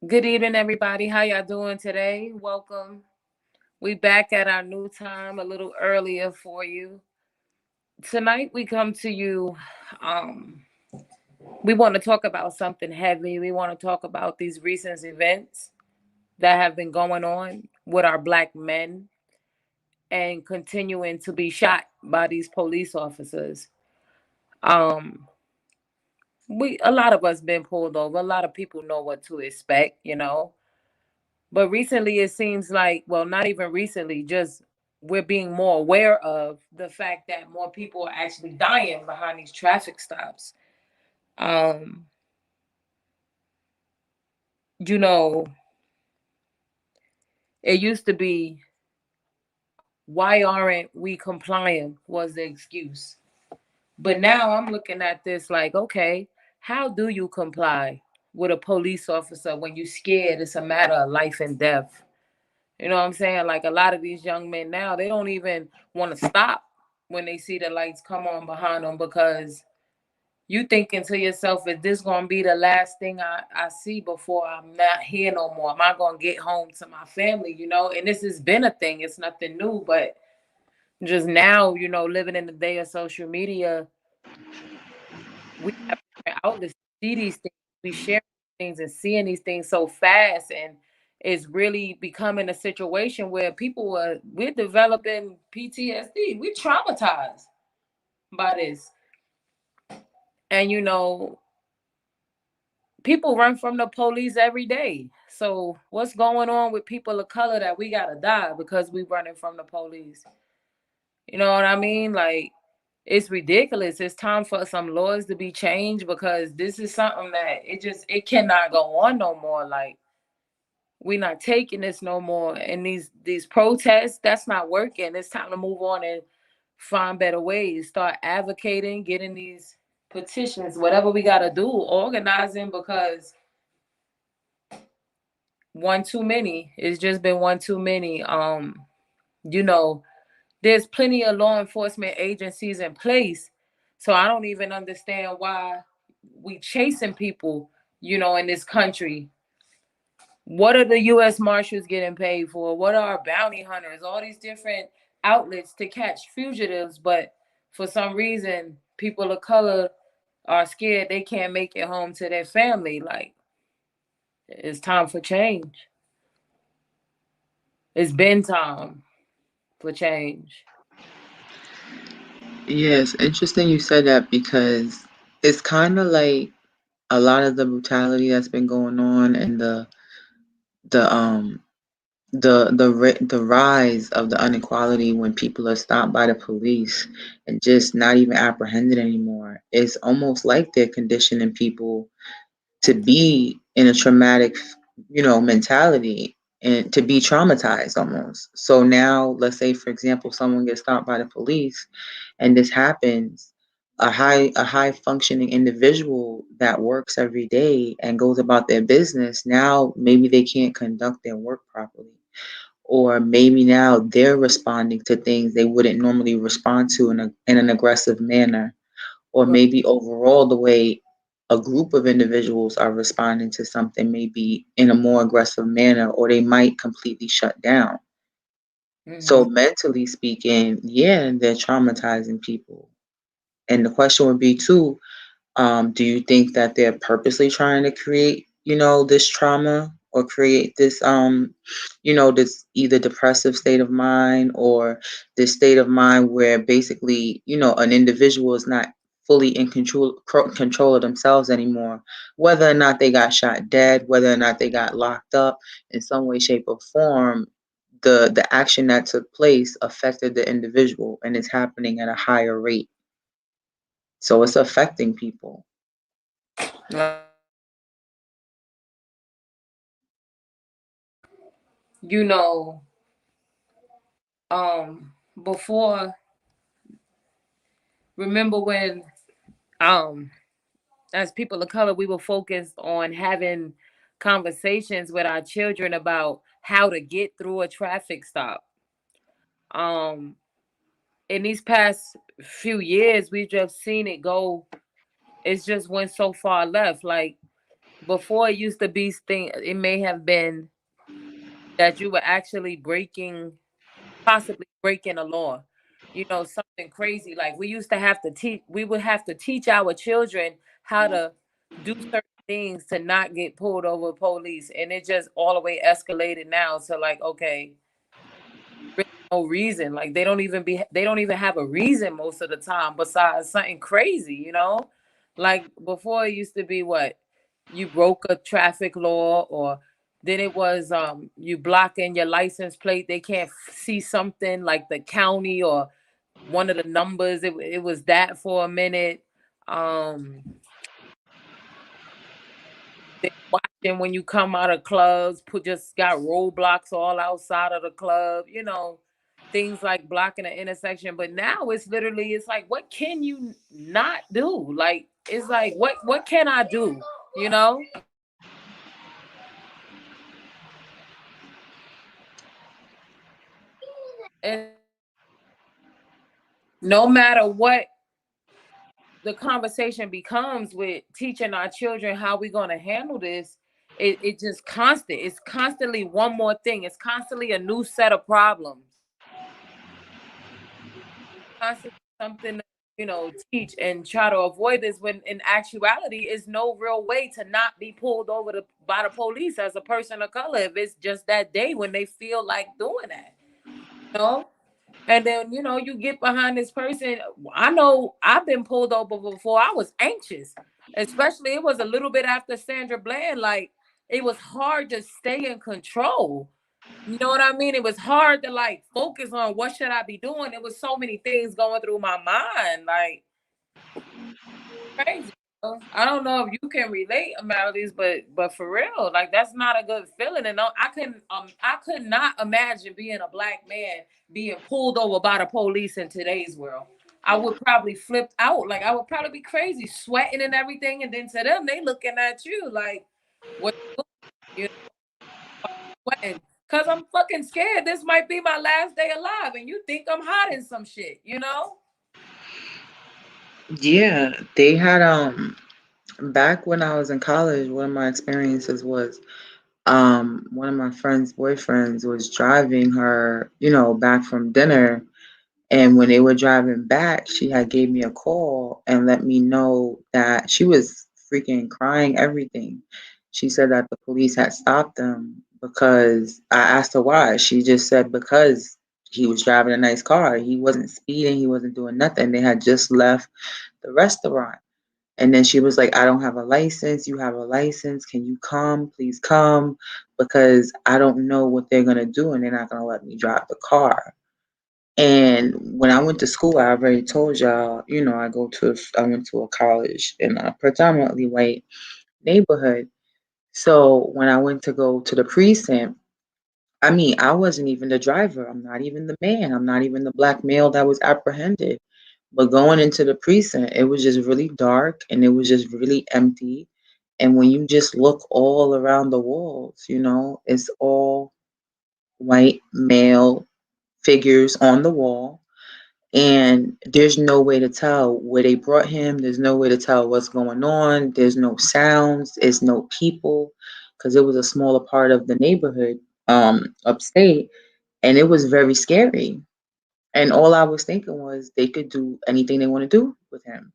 Good evening, everybody. How y'all doing today? Welcome. We back at our new time, a little earlier for you. Tonight we come to you. Um, we want to talk about something heavy. We want to talk about these recent events that have been going on with our black men and continuing to be shot by these police officers. Um, we a lot of us been pulled over. A lot of people know what to expect. But recently, it seems like, well, not even recently, just we're being more aware of the fact that more people are actually dying behind these traffic stops. Um, you know, it used to be, why aren't we compliant was the excuse. But now I'm looking at this like, okay, how do you comply with a police officer when you're scared it's a matter of life and death? You know what I'm saying? Like a lot of these young men now, they don't even want to stop when they see the lights come on behind them because you thinking to yourself, is this gonna be the last thing I see before I'm not here no more? Am I gonna get home to my family? And this has been a thing. It's nothing new, but just now, living in the day of social media, we have different outlets to see these things. We share things and seeing these things so fast, and it's really becoming a situation where we're developing PTSD. We traumatized by this, and people run from the police every day. So what's going on with people of color that we gotta die because we running from the police? You know what I mean? Like, it's ridiculous. It's time for some laws to be changed because this is something that it cannot go on no more. Like, we're not taking this no more. And these protests, that's not working. It's time to move on and find better ways. Start advocating, getting these petitions, whatever we gotta do, organizing, because one too many. It's just been one too many. You know, there's plenty of law enforcement agencies in place. So I don't even understand why we chasing people, in this country. What are the US Marshals getting paid for? What are our bounty hunters? All these different outlets to catch fugitives, but for some reason, people of color are scared they can't make it home to their family. Like, it's time for change. It's been time for change. Yes, interesting you said that because it's kind of like a lot of the brutality that's been going on and the the rise of the inequality when people are stopped by the police and just not even apprehended anymore. It's almost like they're conditioning people to be in a traumatic, mentality and to be traumatized almost. So now, let's say, for example, someone gets stopped by the police and this happens, a high functioning individual that works every day and goes about their business, now maybe they can't conduct their work properly, or maybe now they're responding to things they wouldn't normally respond to in an aggressive manner, or maybe overall the way a group of individuals are responding to something may be in a more aggressive manner, or they might completely shut down. So Hmm. mentally speaking, yeah, they're traumatizing people. And the question would be too, do you think that they're purposely trying to create, this trauma, or create this, this either depressive state of mind, or this state of mind where basically, an individual is not fully in control of themselves anymore, whether or not they got shot dead, whether or not they got locked up in some way, shape, or form. The action that took place affected the individual and is happening at a higher rate. So it's affecting people. You know, before, remember when, um, as people of color, we were focused on having conversations with our children about how to get through a traffic stop. Um, in these past few years, we've just seen it go. It's just went so far left. Like, before it used to be thing. It may have been that you were actually breaking, possibly breaking a law. You know, something crazy. Like we used to have to teach. We would have to teach our children how to do certain things to not get pulled over police, and it just all the way escalated now to like, okay, really no reason. Like they don't even have a reason most of the time besides something crazy, you know? Like before it used to be what? You broke a traffic law, or then it was you blocking your license plate. They can't see something like the county or one of the numbers. It was that for a minute. Um they watching when you come out of clubs, put just got roadblocks all outside of the club, you know, things like blocking an intersection. But now it's literally it's like, what can you not do? Like it's like what can I do? You know? And no matter what the conversation becomes with teaching our children how we're gonna handle this, it just constant. It's constantly one more thing. It's constantly a new set of problems. Constantly something to, you know, teach and try to avoid this when in actuality is no real way to not be pulled over by the police as a person of color if it's just that day when they feel like doing that, you know. And then, you know, you get behind this person. I know I've been pulled over before. I was anxious, especially it was a little bit after Sandra Bland. Like it was hard to stay in control. You know what I mean? It was hard to like focus on what should I be doing. There was so many things going through my mind, like crazy. I don't know if you can relate, Amaldies, but for real, like that's not a good feeling. And I could not imagine being a black man being pulled over by the police in today's world. I would probably flip out. Like I would probably be crazy, sweating and everything. And then to them, they looking at you like, what you doing? Sweating. Cause I'm fucking scared. This might be my last day alive, and you think I'm hiding some shit, you know? Yeah, they had back when I was in college, one of my experiences was one of my friend's boyfriends was driving her, back from dinner. And when they were driving back, she had gave me a call and let me know that she was freaking crying everything. She said that the police had stopped them because I asked her why. She just said because he was driving a nice car. He wasn't speeding, he wasn't doing nothing. They had just left the restaurant. And then she was like, I don't have a license. You have a license. Can you come? Please come. Because I don't know what they're going to do and they're not going to let me drive the car. And when I went to school, I already told y'all, I went to a college in a predominantly white neighborhood. So when I went to go to the precinct, I mean, I wasn't even the driver. I'm not even the man. I'm not even the black male that was apprehended. But going into the precinct, it was just really dark and it was just really empty. And when you just look all around the walls, it's all white male figures on the wall. And there's no way to tell where they brought him. There's no way to tell what's going on. There's no sounds. There's no people because it was a smaller part of the neighborhood upstate. And it was very scary. And all I was thinking was they could do anything they want to do with him.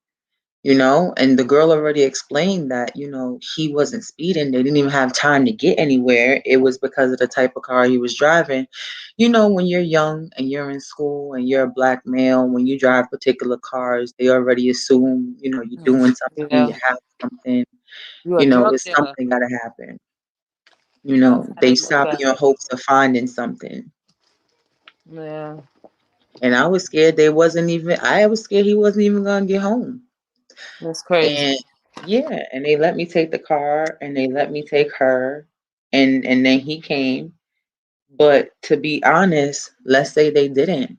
And the girl already explained that, he wasn't speeding. They didn't even have time to get anywhere. It was because of the type of car he was driving. When you're young and you're in school and you're a black male, when you drive particular cars, they already assume, you're doing something, you Yeah, have something, you a drug it's dealer. something gotta happen. That's how They they look stop at you in it. hopes of finding something. Yeah, And I was scared I was scared he wasn't even gonna get home. that's crazy. And yeah, and they let me take the car and they let me take her and then he came. But to be honest, let's say they didn't.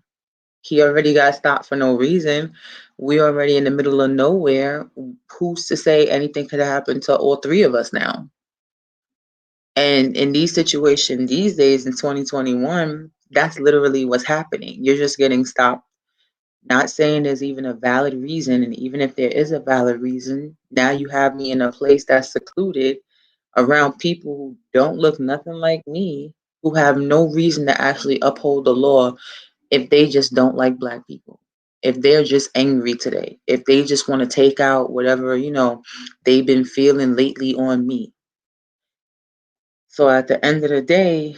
He already got stopped for no reason. We already in the middle of nowhere. Who's to say anything could happen to all three of us now? And in these situations these days in 2021, that's literally what's happening. You're just getting stopped. Not saying there's even a valid reason, and even if there is a valid reason, now you have me in a place that's secluded, around people who don't look nothing like me, who have no reason to actually uphold the law if they just don't like black people. If they're just angry today, if they just want to take out whatever, they've been feeling lately on me. So at the end of the day,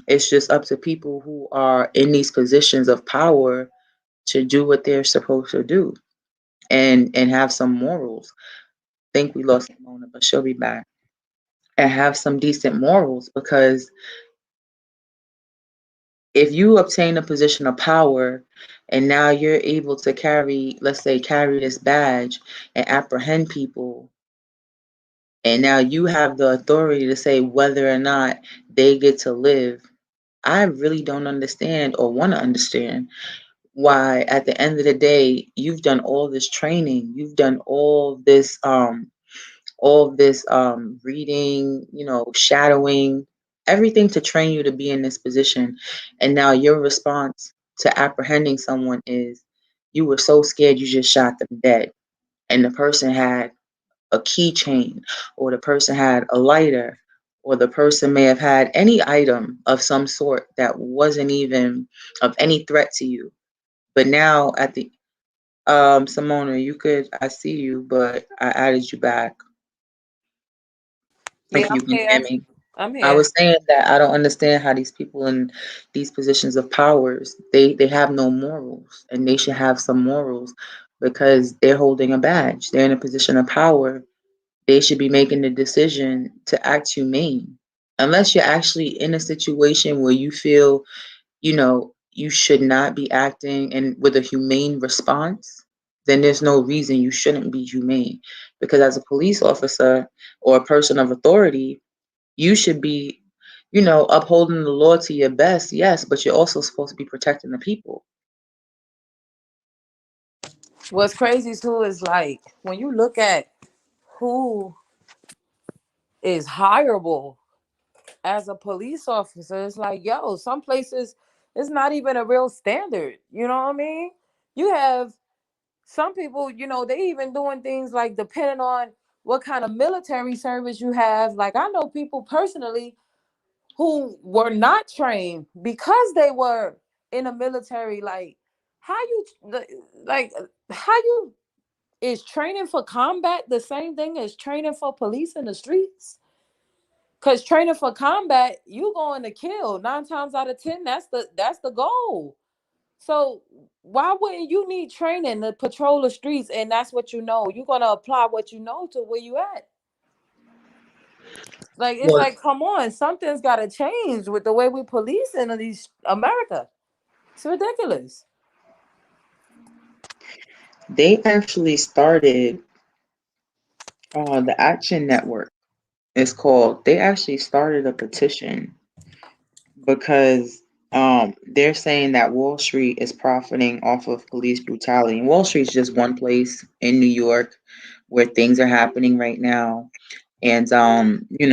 it's just up to people who are in these positions of power to do what they're supposed to do and have some morals. Think we lost Simona, but she'll be back. And have some decent morals, because if you obtain a position of power and now you're able to carry, let's say, carry this badge and apprehend people, and now you have the authority to say whether or not they get to live, I really don't understand or want to understand why at the end of the day you've done all this training, you've done all this reading, shadowing, everything to train you to be in this position. And now your response to apprehending someone is you were so scared you just shot them dead. And the person had a keychain, or the person had a lighter, or the person may have had any item of some sort that wasn't even of any threat to you. But now at the Simona, I see you, but I added you back Yeah, if I'm you can hear here. me. I'm I here. was saying that I don't understand how these people in these positions of powers, they have no morals, and they should have some morals because they're holding a badge. They're in a position of power. They should be making the decision to act humane. Unless you're actually in a situation where you feel, you should not be acting and with a humane response, then there's no reason you shouldn't be humane. Because as a police officer or a person of authority, you should be, upholding the law to your best, yes, but you're also supposed to be protecting the people. What's crazy too is like when you look at who is hireable as a police officer, it's like, yo, some places it's not even a real standard. You know what I mean? You have some people, they even doing things like depending on what kind of military service you have. Like I know people personally who were not trained because they were in the military. Like how you like how you is training for combat the same thing as training for police in the streets? Cause training for combat, you going to kill 9 times out of 10. That's the goal. So why wouldn't you need training to patrol the streets? And that's what you know. You're gonna apply what you know to where you at. Like it's Well, like, come on, something's got to change with the way we police in these America. It's ridiculous. they actually started the Action Network. It's called. They actually started a petition because they're saying that Wall Street is profiting off of police brutality. And Wall Street's just one place in New York where things are happening right now. And we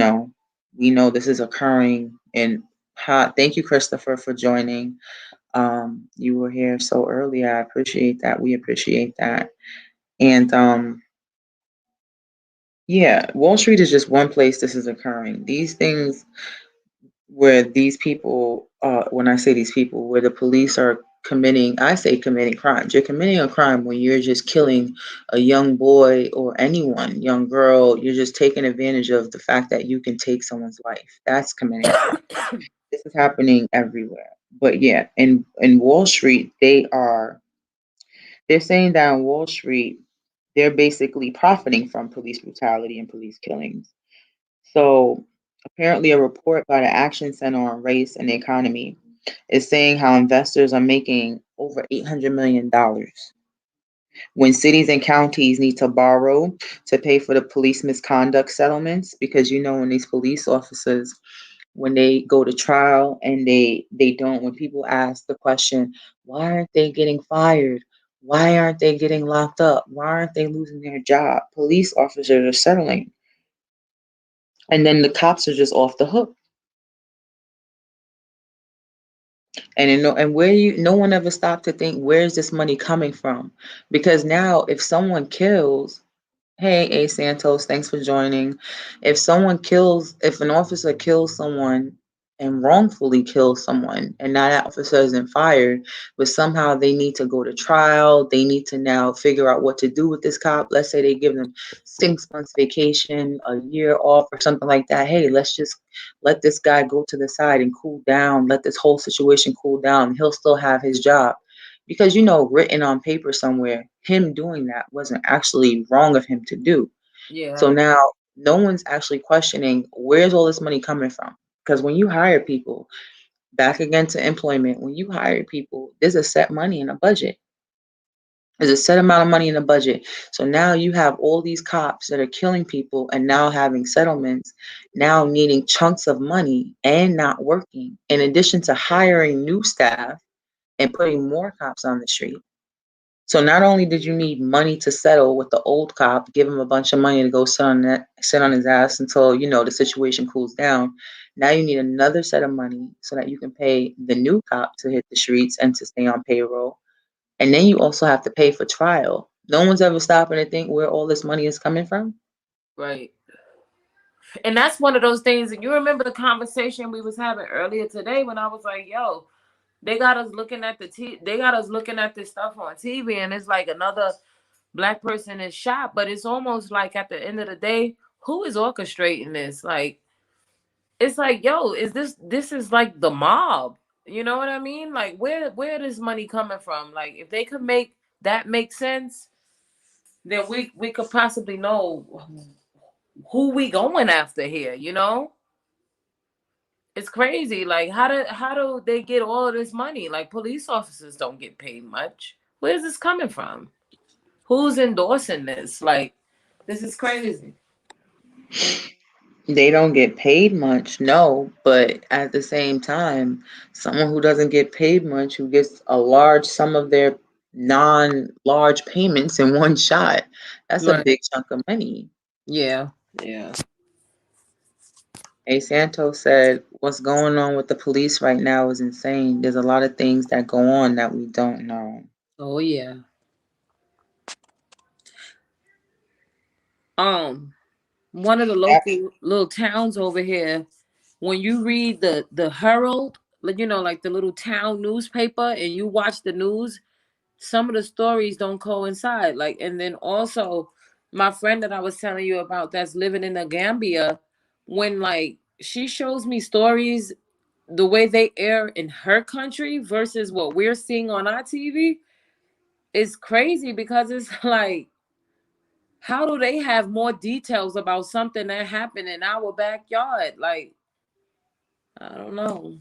know this is occurring in thank you, Christopher, for joining. You were here so early. I appreciate that. We appreciate that. And yeah, Wall Street is just one place this is occurring. These things where these people, when I say these people, where the police are committing, I say committing crimes. You're committing a crime when you're just killing a young boy or anyone, young girl. You're just taking advantage of the fact that you can take someone's life. That's committing a crime. This is happening everywhere. But yeah, in Wall Street, they're saying that on Wall Street, they're basically profiting from police brutality and police killings. So apparently, a report by the Action Center on Race and the Economy is saying how investors are making over $800 million when cities and counties need to borrow to pay for the police misconduct settlements. Because when these police officers, when they go to trial and they don't, when people ask the question, why aren't they getting fired, why aren't they getting locked up, why aren't they losing their job, police officers are settling, and then the cops are just off the hook. And where no one ever stopped to think, where's this money coming from? Because now if someone kills, Hey, A Santos, thanks for joining. If an officer kills someone and wrongfully kills someone, and now that officer isn't fired, but somehow they need to go to trial, they need to now figure out what to do with this cop. Let's say they give them 6 months vacation, a year off, or something like that. Hey, let's just let this guy go to the side and cool down, let this whole situation cool down. He'll still have his job because written on paper somewhere, him doing that wasn't actually wrong of him to do. So Yeah, now no one's actually questioning where's all this money coming from. Because when you hire people, back again to employment, when you hire people, there's a set money in a budget. There's a set amount of money in the budget. So now you have all these cops that are killing people and now having settlements, now needing chunks of money and not working, in addition to hiring new staff and putting more cops on the street. So not only did you need money to settle with the old cop, give him a bunch of money to go sit on his ass until the situation cools down. Now you need another set of money so that you can pay the new cop to hit the streets and to stay on payroll. And then you also have to pay for trial. No one's ever stopping to think where all this money is coming from. right. And that's one of those things. And you remember the conversation we was having earlier today when I was like, "Yo, they got us looking at they got us looking at this stuff on TV, and it's like another black person is shot, but it's almost like at the end of the day, who is orchestrating this? Like, it's like, yo, is this is like the mob? You know what I mean? Like, where is money coming from? Like, if they could make that make sense, then we could possibly know who we going after here. You know, it's crazy. Like, how do they get all of this money? Like, police officers don't get paid much. Where's this coming from? Who's endorsing this? Like, this is crazy. They don't get paid much, no, but at the same time, someone who doesn't get paid much, who gets a large sum of their non-large payments in one shot, that's a Right. big chunk of money. Yeah. Yeah. A Santos said, "What's going on with the police right now is insane. There's a lot of things that go on that we don't know." Oh yeah. Um, one of the local little towns over here, when you read the Herald, like, like the little town newspaper, and you watch the news, some of the stories don't coincide. Like, and then also my friend that I was telling you about that's living in the Gambia, when like she shows me stories the way they air in her country versus what we're seeing on our TV, it's crazy because it's like, how do they have more details about something that happened in our backyard? Like, I don't know.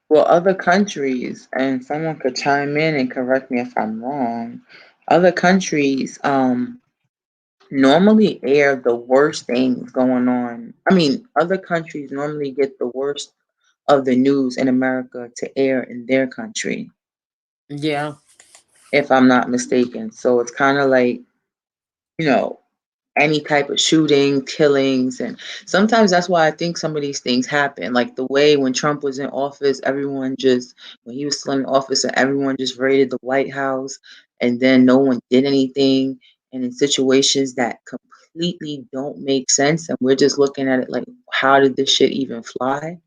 Well, other countries, and someone could chime in and correct me if I'm wrong, other countries normally air the worst things going on. I mean, other countries normally get the worst of the news in America to air in their country, Yeah. if I'm not mistaken. So it's kind of like, you know, any type of shooting, killings, and sometimes that's why I think some of these things happen. Like the way when Trump was in office, when he was still in office, and everyone just raided the White House, and then no one did anything. And in situations that completely don't make sense, and we're just looking at it like, how did this shit even fly?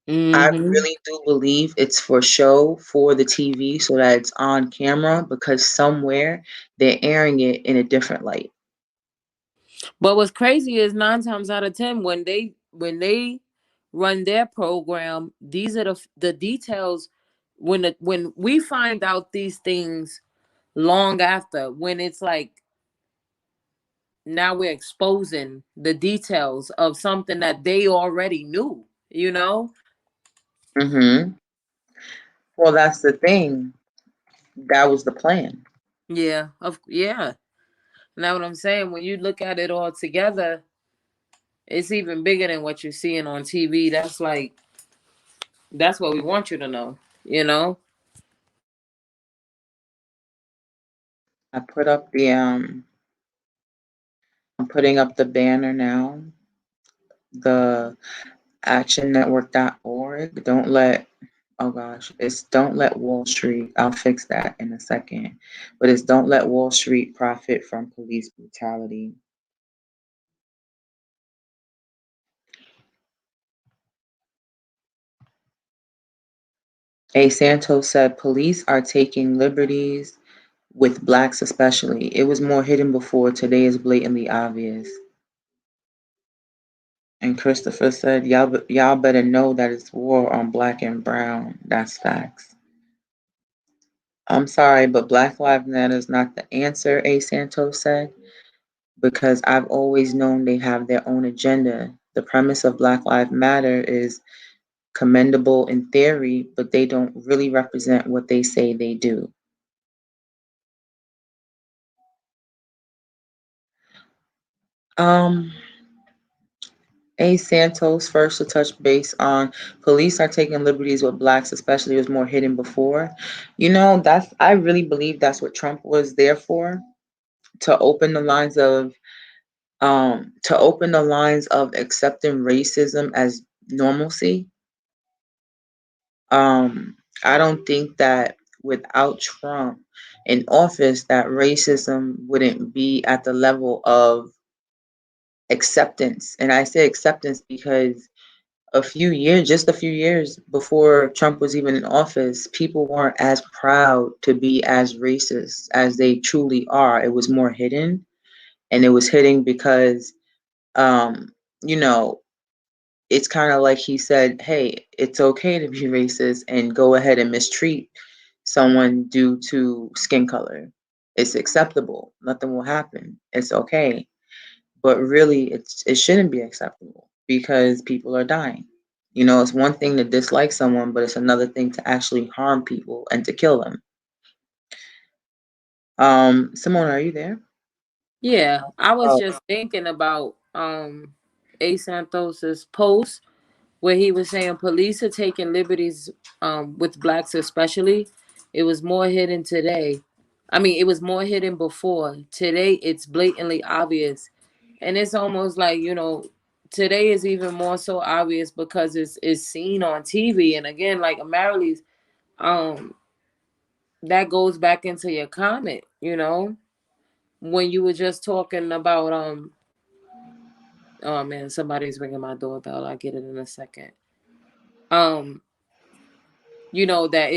I Hmm. really do believe it's for show for the TV so that it's on camera because somewhere they're airing it in a different light. But what's crazy is 9 times out of 10, when they run their program, these are the details. When we find out these things long after, when it's like now we're exposing the details of something that they already knew. You know? Hmm. Well, that's the thing. That was the plan. Yeah. Now what I'm saying, when you look at it all together, it's even bigger than what you're seeing on TV. That's what we want you to know, you know? I put up I'm putting up the banner now. The actionnetwork.org. Oh gosh, it's Don't Let Wall Street. I'll fix that in a second. But it's Don't Let Wall Street Profit from Police Brutality. A. Santos said police are taking liberties with blacks especially. It was more hidden before. Today is blatantly obvious. And Christopher said, y'all better know that it's war on black and brown. That's facts. I'm sorry, but Black Lives Matter is not the answer, A. Santos said, because I've always known they have their own agenda. The premise of Black Lives Matter is commendable in theory, but they don't really represent what they say they do. Um, A. Santos first to touch base on police are taking liberties with blacks, especially was more hidden before. I really believe that's what Trump was there for, to open the lines of accepting racism as normalcy. I don't think that without Trump in office, that racism wouldn't be at the level of acceptance. And I say acceptance because just a few years before Trump was even in office, people weren't as proud to be as racist as they truly are. It was more hidden, and it was hidden because, um, you know, it's kind of like he said, "Hey, it's okay to be racist and go ahead and mistreat someone due to skin color. It's acceptable. Nothing will happen. It's okay." But really, it shouldn't be acceptable because people are dying. It's one thing to dislike someone, but it's another thing to actually harm people and to kill them. Simone, are you there? Yeah, I was Oh, just thinking about A Santos's post where he was saying police are taking liberties with blacks especially. It was more hidden today. I mean, it was more hidden before. Today it's blatantly obvious. And it's almost like, today is even more so obvious because it's seen on TV. And again, like Marilee's, um, that goes back into your comment, when you were just talking about oh man, somebody's ringing my doorbell. I'll get it in a second. Um, that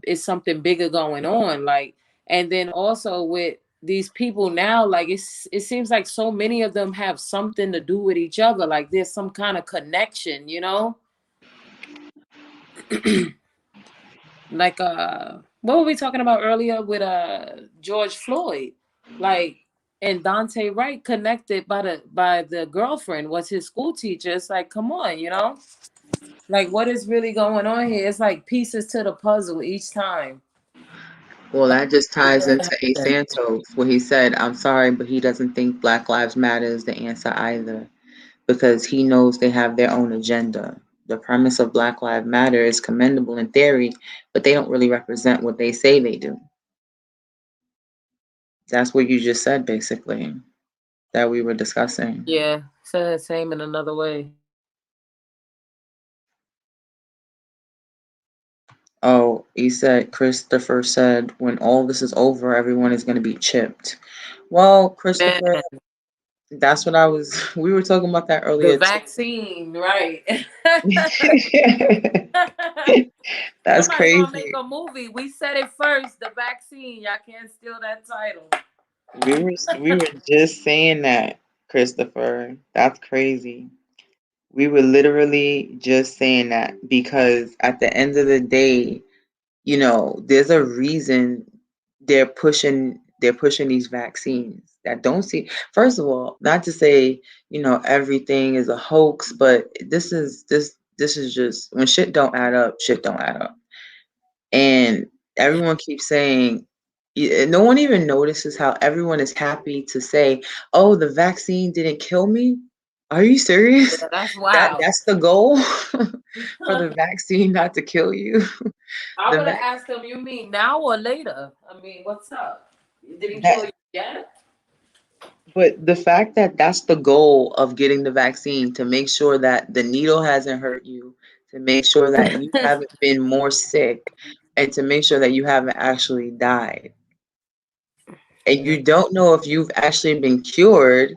it's something bigger going on, like, and then also with these people now, like it seems like so many of them have something to do with each other, like there's some kind of connection, like what were we talking about earlier with George Floyd, like, and Dante Wright connected by the girlfriend was his school teacher. It's like, come on, like what is really going on here? It's like pieces to the puzzle each time. well, that just ties Something into A. happened. Santos, where he said, I'm sorry, but he doesn't think Black Lives Matter is the answer either, because he knows they have their own agenda. The premise of Black Lives Matter is commendable in theory, but they don't really represent what they say they do. That's what you just said, basically, that we were discussing. Yeah, say the same in another way. Oh, Christopher said, when all this is over, everyone is going to be chipped. Well, Man, Christopher, that's what we were talking about that the earlier too. vaccine, right? That's Somebody gonna make crazy. a movie. We said it first. The vaccine. Y'all can't steal that title. We were just saying that, Christopher. That's crazy. We were literally just saying that because at the end of the day, there's a reason they're pushing these vaccines that don't see. First of all, not to say, everything is a hoax, but this is just when shit don't add up. And everyone keeps saying, no one even notices how everyone is happy to say, "Oh, the vaccine didn't kill me." Are you serious? Yeah, that's That wild. that's the goal for the vaccine not to kill you. I The would have vac- asked them, you mean now or later? I mean, what's up? It didn't that kill you yet? But the fact that that's the goal of getting the vaccine, to make sure that the needle hasn't hurt you, to make sure that you haven't been more sick, and to make sure that you haven't actually died. And Yeah. you don't know if you've actually been cured,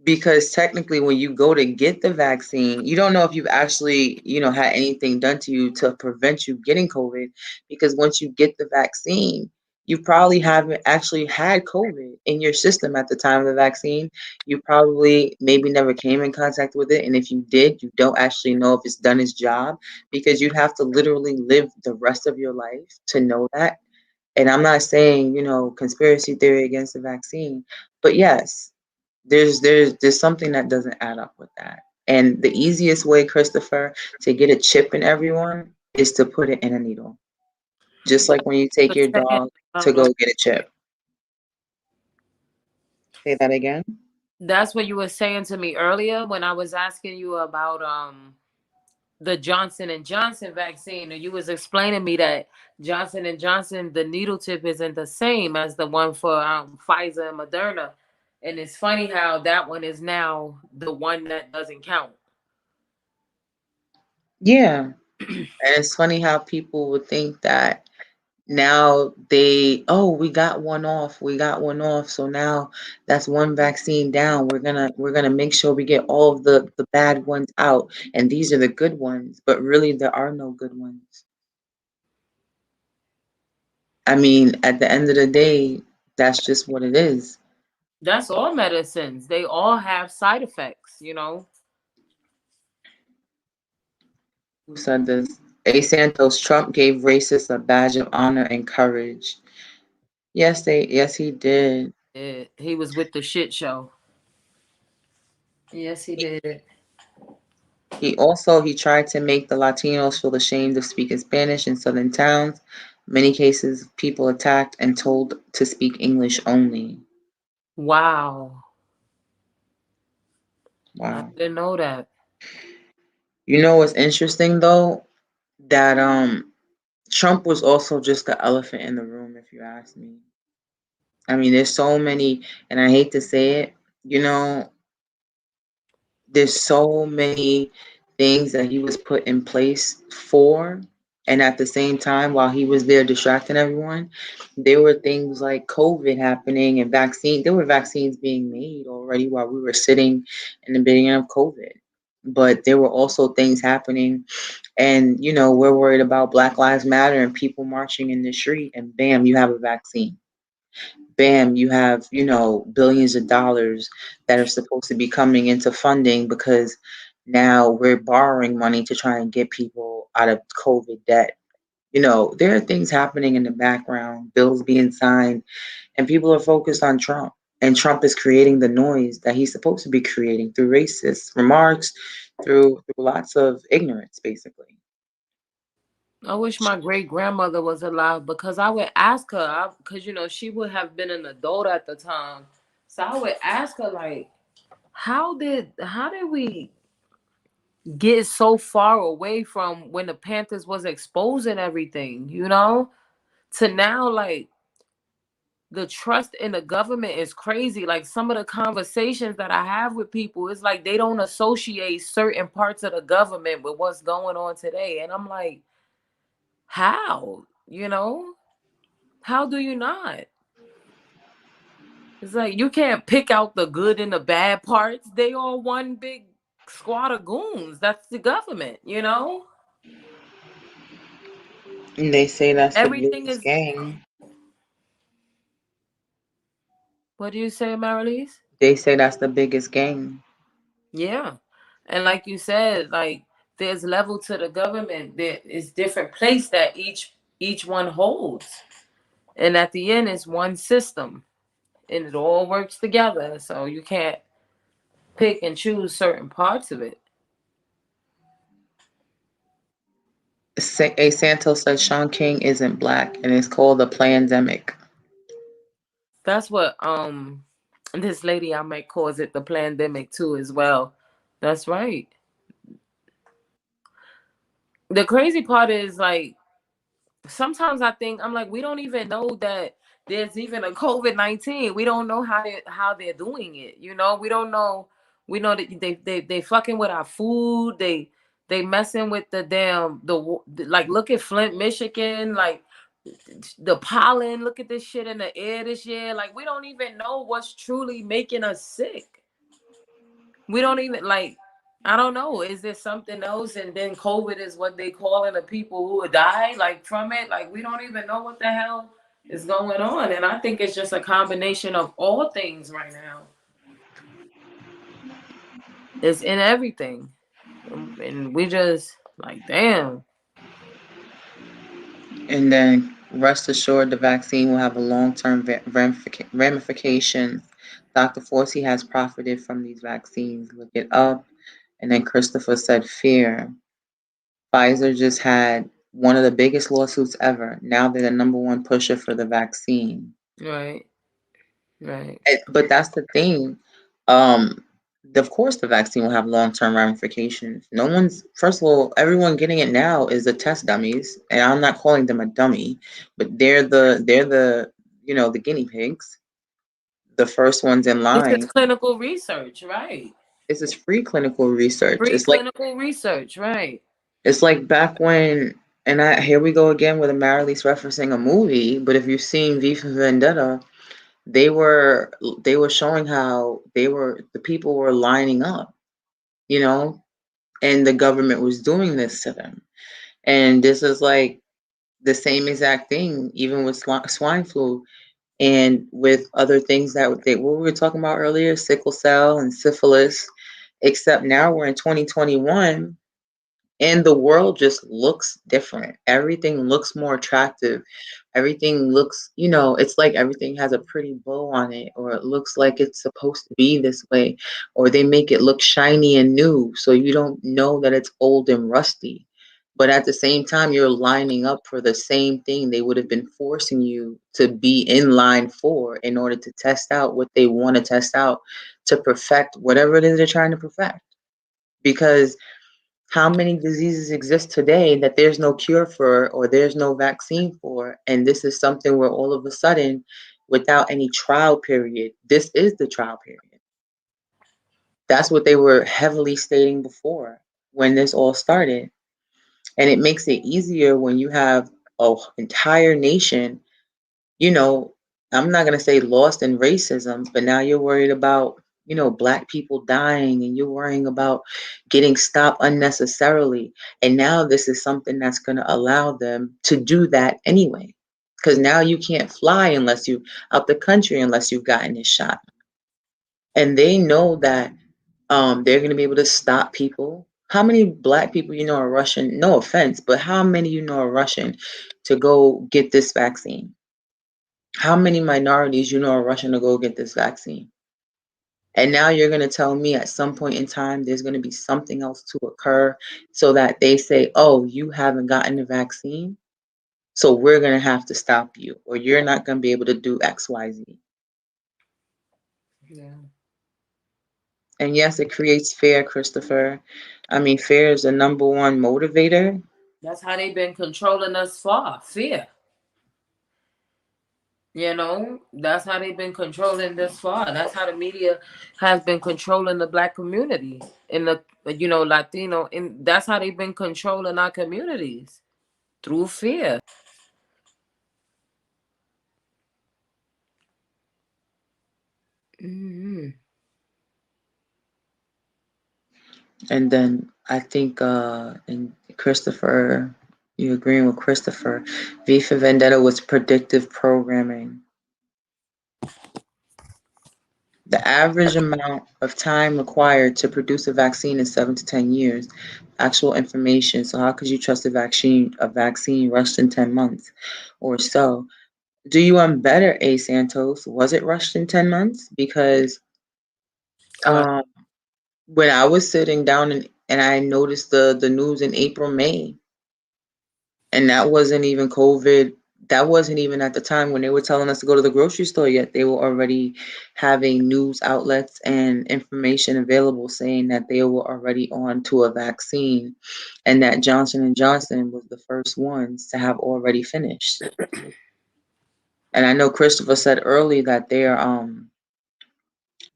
because technically when you go to get the vaccine, you don't know if you've actually, had anything done to you to prevent you getting COVID, because once you get the vaccine, you probably haven't actually had COVID in your system at the time of the vaccine. You probably maybe never came in contact with it, and if you did, you don't actually know if it's done its job, because you'd have to literally live the rest of your life to know that. And I'm not saying, conspiracy theory against the vaccine, but yes, there's something that doesn't add up with that. And the easiest way, Christopher, to get a chip in everyone is to put it in a needle. Just like when you take But your saying, dog to go get a chip. Say that again. that's what you were saying to me earlier when I was asking you about the Johnson & Johnson vaccine, and you was explaining me that Johnson & Johnson, the needle tip isn't the same as the one for Pfizer and Moderna. And it's funny how that one is now the one that doesn't count. Yeah. And it's funny how people would think that now we got one off, so now that's one vaccine down. We're gonna make sure we get all of the bad ones out, and these are the good ones, but really there are no good ones. I mean, at the end of the day, that's just what it is. That's all medicines. They all have side effects. Who said this? A Santos, Trump gave racists a badge of honor and courage. Yes, he did. He was with the shit show. Yes, he did. He tried to make the Latinos feel ashamed of speaking Spanish in southern towns. Many cases, people attacked and told to speak English only. Wow. I Wow. didn't know that. You know what's interesting though? That Trump was also just the elephant in the room, if you ask me. I mean, there's so many, and I hate to say it, you know, there's so many things that he was put in place for, and at the same time while he was there distracting everyone, there were things like COVID happening and vaccine there were vaccines being made already while we were sitting in the beginning of COVID. But there were also things happening, and we're worried about Black Lives Matter and people marching in the street, and bam, you have a vaccine. Bam, you have, billions of dollars that are supposed to be coming into funding, because now we're borrowing money to try and get people out of COVID debt. There are things happening in the background, bills being signed, and people are focused on Trump. And Trump is creating the noise that he's supposed to be creating through racist remarks, through lots of ignorance, basically. I wish my great grandmother was alive because I would ask her, because she would have been an adult at the time. So I would ask her like, how did we get so far away from when the Panthers was exposing everything, to now like the trust in the government is crazy. Like some of the conversations that I have with people, it's like they don't associate certain parts of the government with what's going on today. And I'm like, how? How do you not? It's like you can't pick out the good and the bad parts. They all one big squad of goons. That's the government. And they say that's the Everything biggest is, game. what do you say, Marilise? They say that's the biggest game. Yeah. And like you said, like there's level to the government. There is different place that each one holds. And at the end it's one system. And it all works together. So you can't pick and choose certain parts of it. A Santos says Sean King isn't black, and it's called a pandemic. That's what this lady I might cause it the pandemic too as well. That's right. The crazy part is like sometimes I think I'm like we don't even know that there's even a COVID-19. We don't know how they're doing it. We don't know. We know that they fucking with our food. They messing with the damn like look at Flint, Michigan. Like the pollen. Look at this shit in the air this year. Like we don't even know what's truly making us sick. We don't even like. I don't know. Is there something else? And then COVID is what they calling the people who would die like from it. Like we don't even know what the hell is going on. And I think it's just a combination of all things right now. It's in everything, and we just like damn. And then rest assured the vaccine will have a long-term ramifications. Dr. Forsey has profited from these vaccines. Look it up. And then Christopher said fear. Pfizer just had one of the biggest lawsuits ever. Now they're the number one pusher for the vaccine. Right, right. But that's the thing. Um, of course, the vaccine will have long-term ramifications. No one's, first of all, everyone getting it now is the test dummies, and I'm not calling them a dummy, but they're the guinea pigs, the first ones in This is line. clinical research, right? This is free clinical research. Free clinical research, right? It's like back when, and here we go again with a Marilee's referencing a movie. But if you've seen V for Vendetta, they were they were showing how the people were lining up, you know, and the government was doing this to them. And this is like the same exact thing, even with swine flu and with other things what we were talking about earlier, sickle cell and syphilis. Except now we're in 2021 and the world just looks different. Everything looks more attractive. Everything looks, it's like everything has a pretty bow on it, or it looks like it's supposed to be this way, or they make it look shiny and new so you don't know that it's old and rusty. But at the same time, you're lining up for the same thing they would have been forcing you to be in line for in order to test out what they want to test out to perfect whatever it is they're trying to perfect. Because how many diseases exist today that there's no cure for or there's no vaccine for? And this is something where all of a sudden, without any trial period, this is the trial period. That's what they were heavily stating before when this all started. And it makes it easier when you have an entire nation, you know, I'm not going to say lost in racism, but now you're worried about, black people dying and you're worrying about getting stopped unnecessarily. And now this is something that's going to allow them to do that anyway. Because now you can't fly unless you out the country unless you've gotten this shot. And they know that they're going to be able to stop people. How many black people are rushing? No offense, but how many are rushing to go get this vaccine? How many minorities are rushing to go get this vaccine? And now you're going to tell me at some point in time there's going to be something else to occur so that they say, oh, you haven't gotten the vaccine, so we're going to have to stop you, or you're not going to be able to do XYZ. Yeah. And yes, it creates fear, Christopher. I mean, fear is the number one motivator. That's how they've been controlling us for fear. That's how they've been controlling this far. That's how the media has been controlling the black community and the Latino, and that's how they've been controlling our communities through fear. Hmm. And then I think, and Christopher, you agreeing with Christopher, V for Vendetta was predictive programming. The average amount of time required to produce a vaccine is 7 to 10 years. Actual information. So how could you trust a vaccine rushed in 10 months or so? Do you want better, A Santos? Was it rushed in 10 months? Because Right. um, when I was sitting down and I noticed the news in April, May, and that wasn't even COVID. That wasn't even at the time when they were telling us to go to the grocery store yet. They were already having news outlets and information available saying that they were already on to a vaccine and that Johnson and Johnson was the first ones to have already finished. And I know Christopher said early that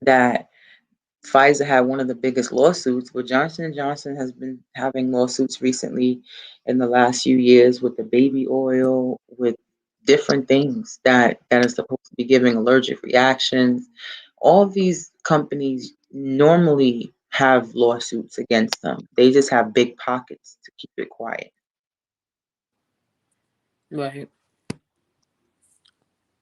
that Pfizer had one of the biggest lawsuits, but Johnson and Johnson has been having lawsuits recently in the last few years with the baby oil, with different things that are supposed to be giving allergic reactions. All of these companies normally have lawsuits against them. They just have big pockets to keep it quiet. Right.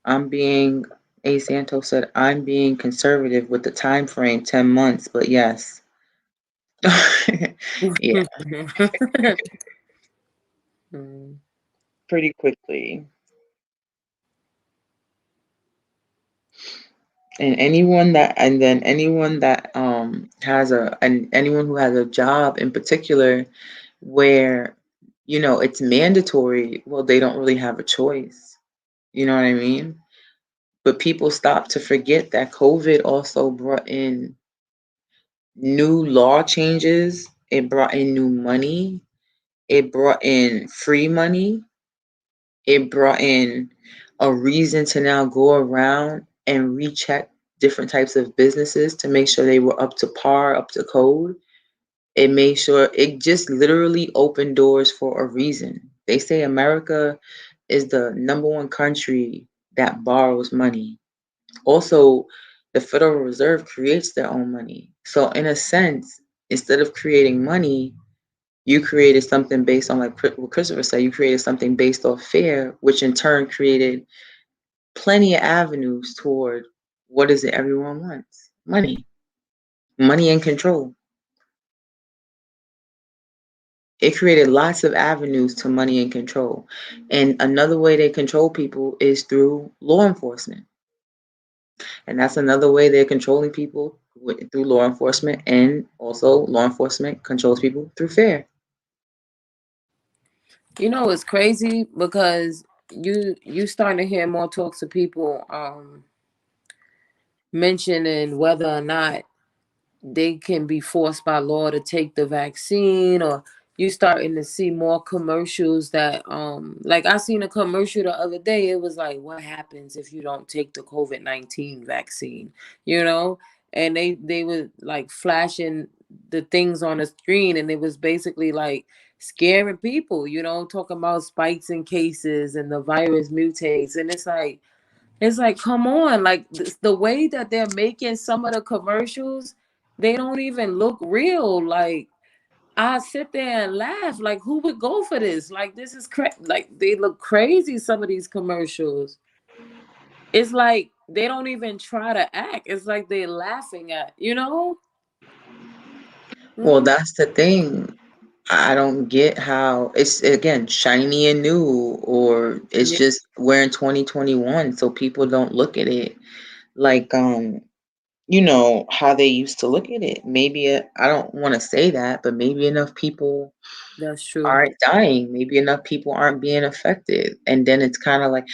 I'm being A Santos said I'm being conservative with the time frame 10 months, but yes. Yeah, Mm. pretty quickly. And then anyone that has a and anyone who has a job in particular where it's mandatory, well, they don't really have a choice. You know what I mean? But people stop to forget that COVID also brought in new law changes. It brought in new money. It brought in free money. It brought in a reason to now go around and recheck different types of businesses to make sure they were up to par, up to code. It made sure it just literally opened doors for a reason. They say America is the number one country that borrows money. Also, the Federal Reserve creates their own money. So, in a sense, instead of creating money, you created something based on, like what Christopher said, you created something based off fear, which in turn created plenty of avenues toward what is it everyone wants? Money. Money and control. It created lots of avenues to money and control. And another way they control people is through law enforcement. And that's another way they're controlling people through law enforcement. And also, law enforcement controls people through fear. You know, it's crazy because you starting to hear more talks of people mentioning whether or not they can be forced by law to take the vaccine, or you starting to see more commercials that like I seen a commercial the other day. It was like, what happens if you don't take the COVID-19 vaccine, you know? And they were like flashing the things on the screen, and it was basically like scaring people, talking about spikes in cases and the virus mutates. And it's like, come on, like the way that they're making some of the commercials, they don't even look real. Like, I sit there and laugh. Like, who would go for this? Like, this is like, they look crazy. Some of these commercials, it's like they don't even try to act. It's like they're laughing at. Well, Mm, that's the thing. I don't get how it's again shiny and new, or it's yeah, just we're in 2021, so people don't look at it like how they used to look at it. Maybe I don't want to say that, but maybe enough people that's true. aren't dying. Maybe enough people aren't being affected. And then it's kind of like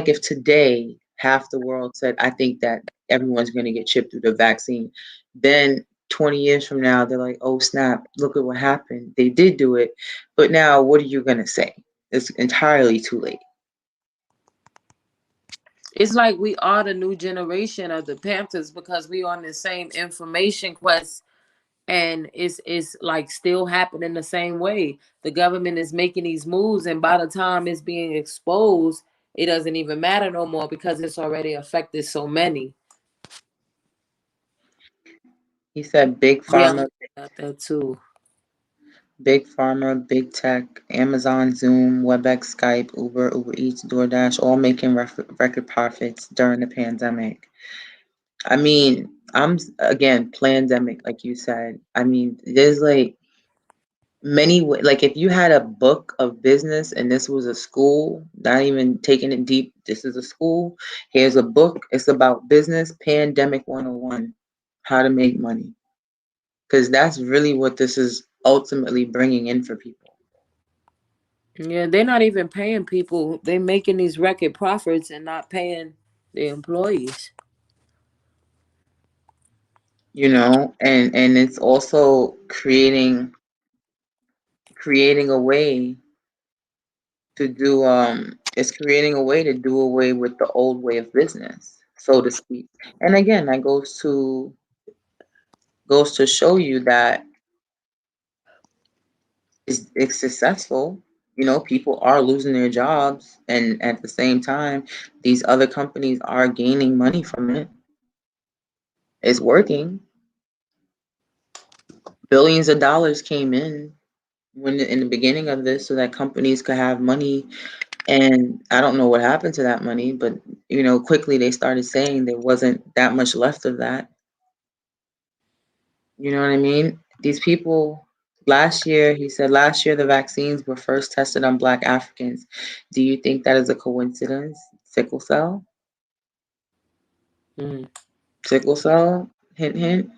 if today half the world said, I think that everyone's going to get chipped through the vaccine. Then 20 years from now, they're like, oh snap, look at what happened. They did do it. But now what are you going to say? It's entirely too late. It's like we are the new generation of the Panthers because we on the same information quest, and it's like still happening the same way. The government is making these moves, and by the time it's being exposed, it doesn't even matter no more because it's already affected so many. He said big Yeah, I'm pharma, about that too. big tech, Amazon, Zoom, WebEx, Skype, Uber, Uber Eats, DoorDash, all making record profits during the pandemic. I mean, again, pandemic, like you said. I mean, there's like like if you had a book of business and this was a school, not even taking it deep, this is a school. Here's a book. It's about business, pandemic 101, how to make money. Because that's really what this is ultimately bringing in for people. Yeah, they're not even paying people. They're making these record profits and not paying the employees. And it's also creating a way to do it's creating a way to do away with the old way of business, so to speak. And again, that goes to show you that it's successful. People are losing their jobs, and at the same time, these other companies are gaining money from it. It's working. Billions of dollars came in when in the beginning of this so that companies could have money, and I don't know what happened to that money, but quickly they started saying there wasn't that much left of that. You know what I mean? These people, last year, he said last year the vaccines were first tested on Black Africans. Do you think that is a coincidence? Sickle cell? Mm. Sickle cell? Hint, hint.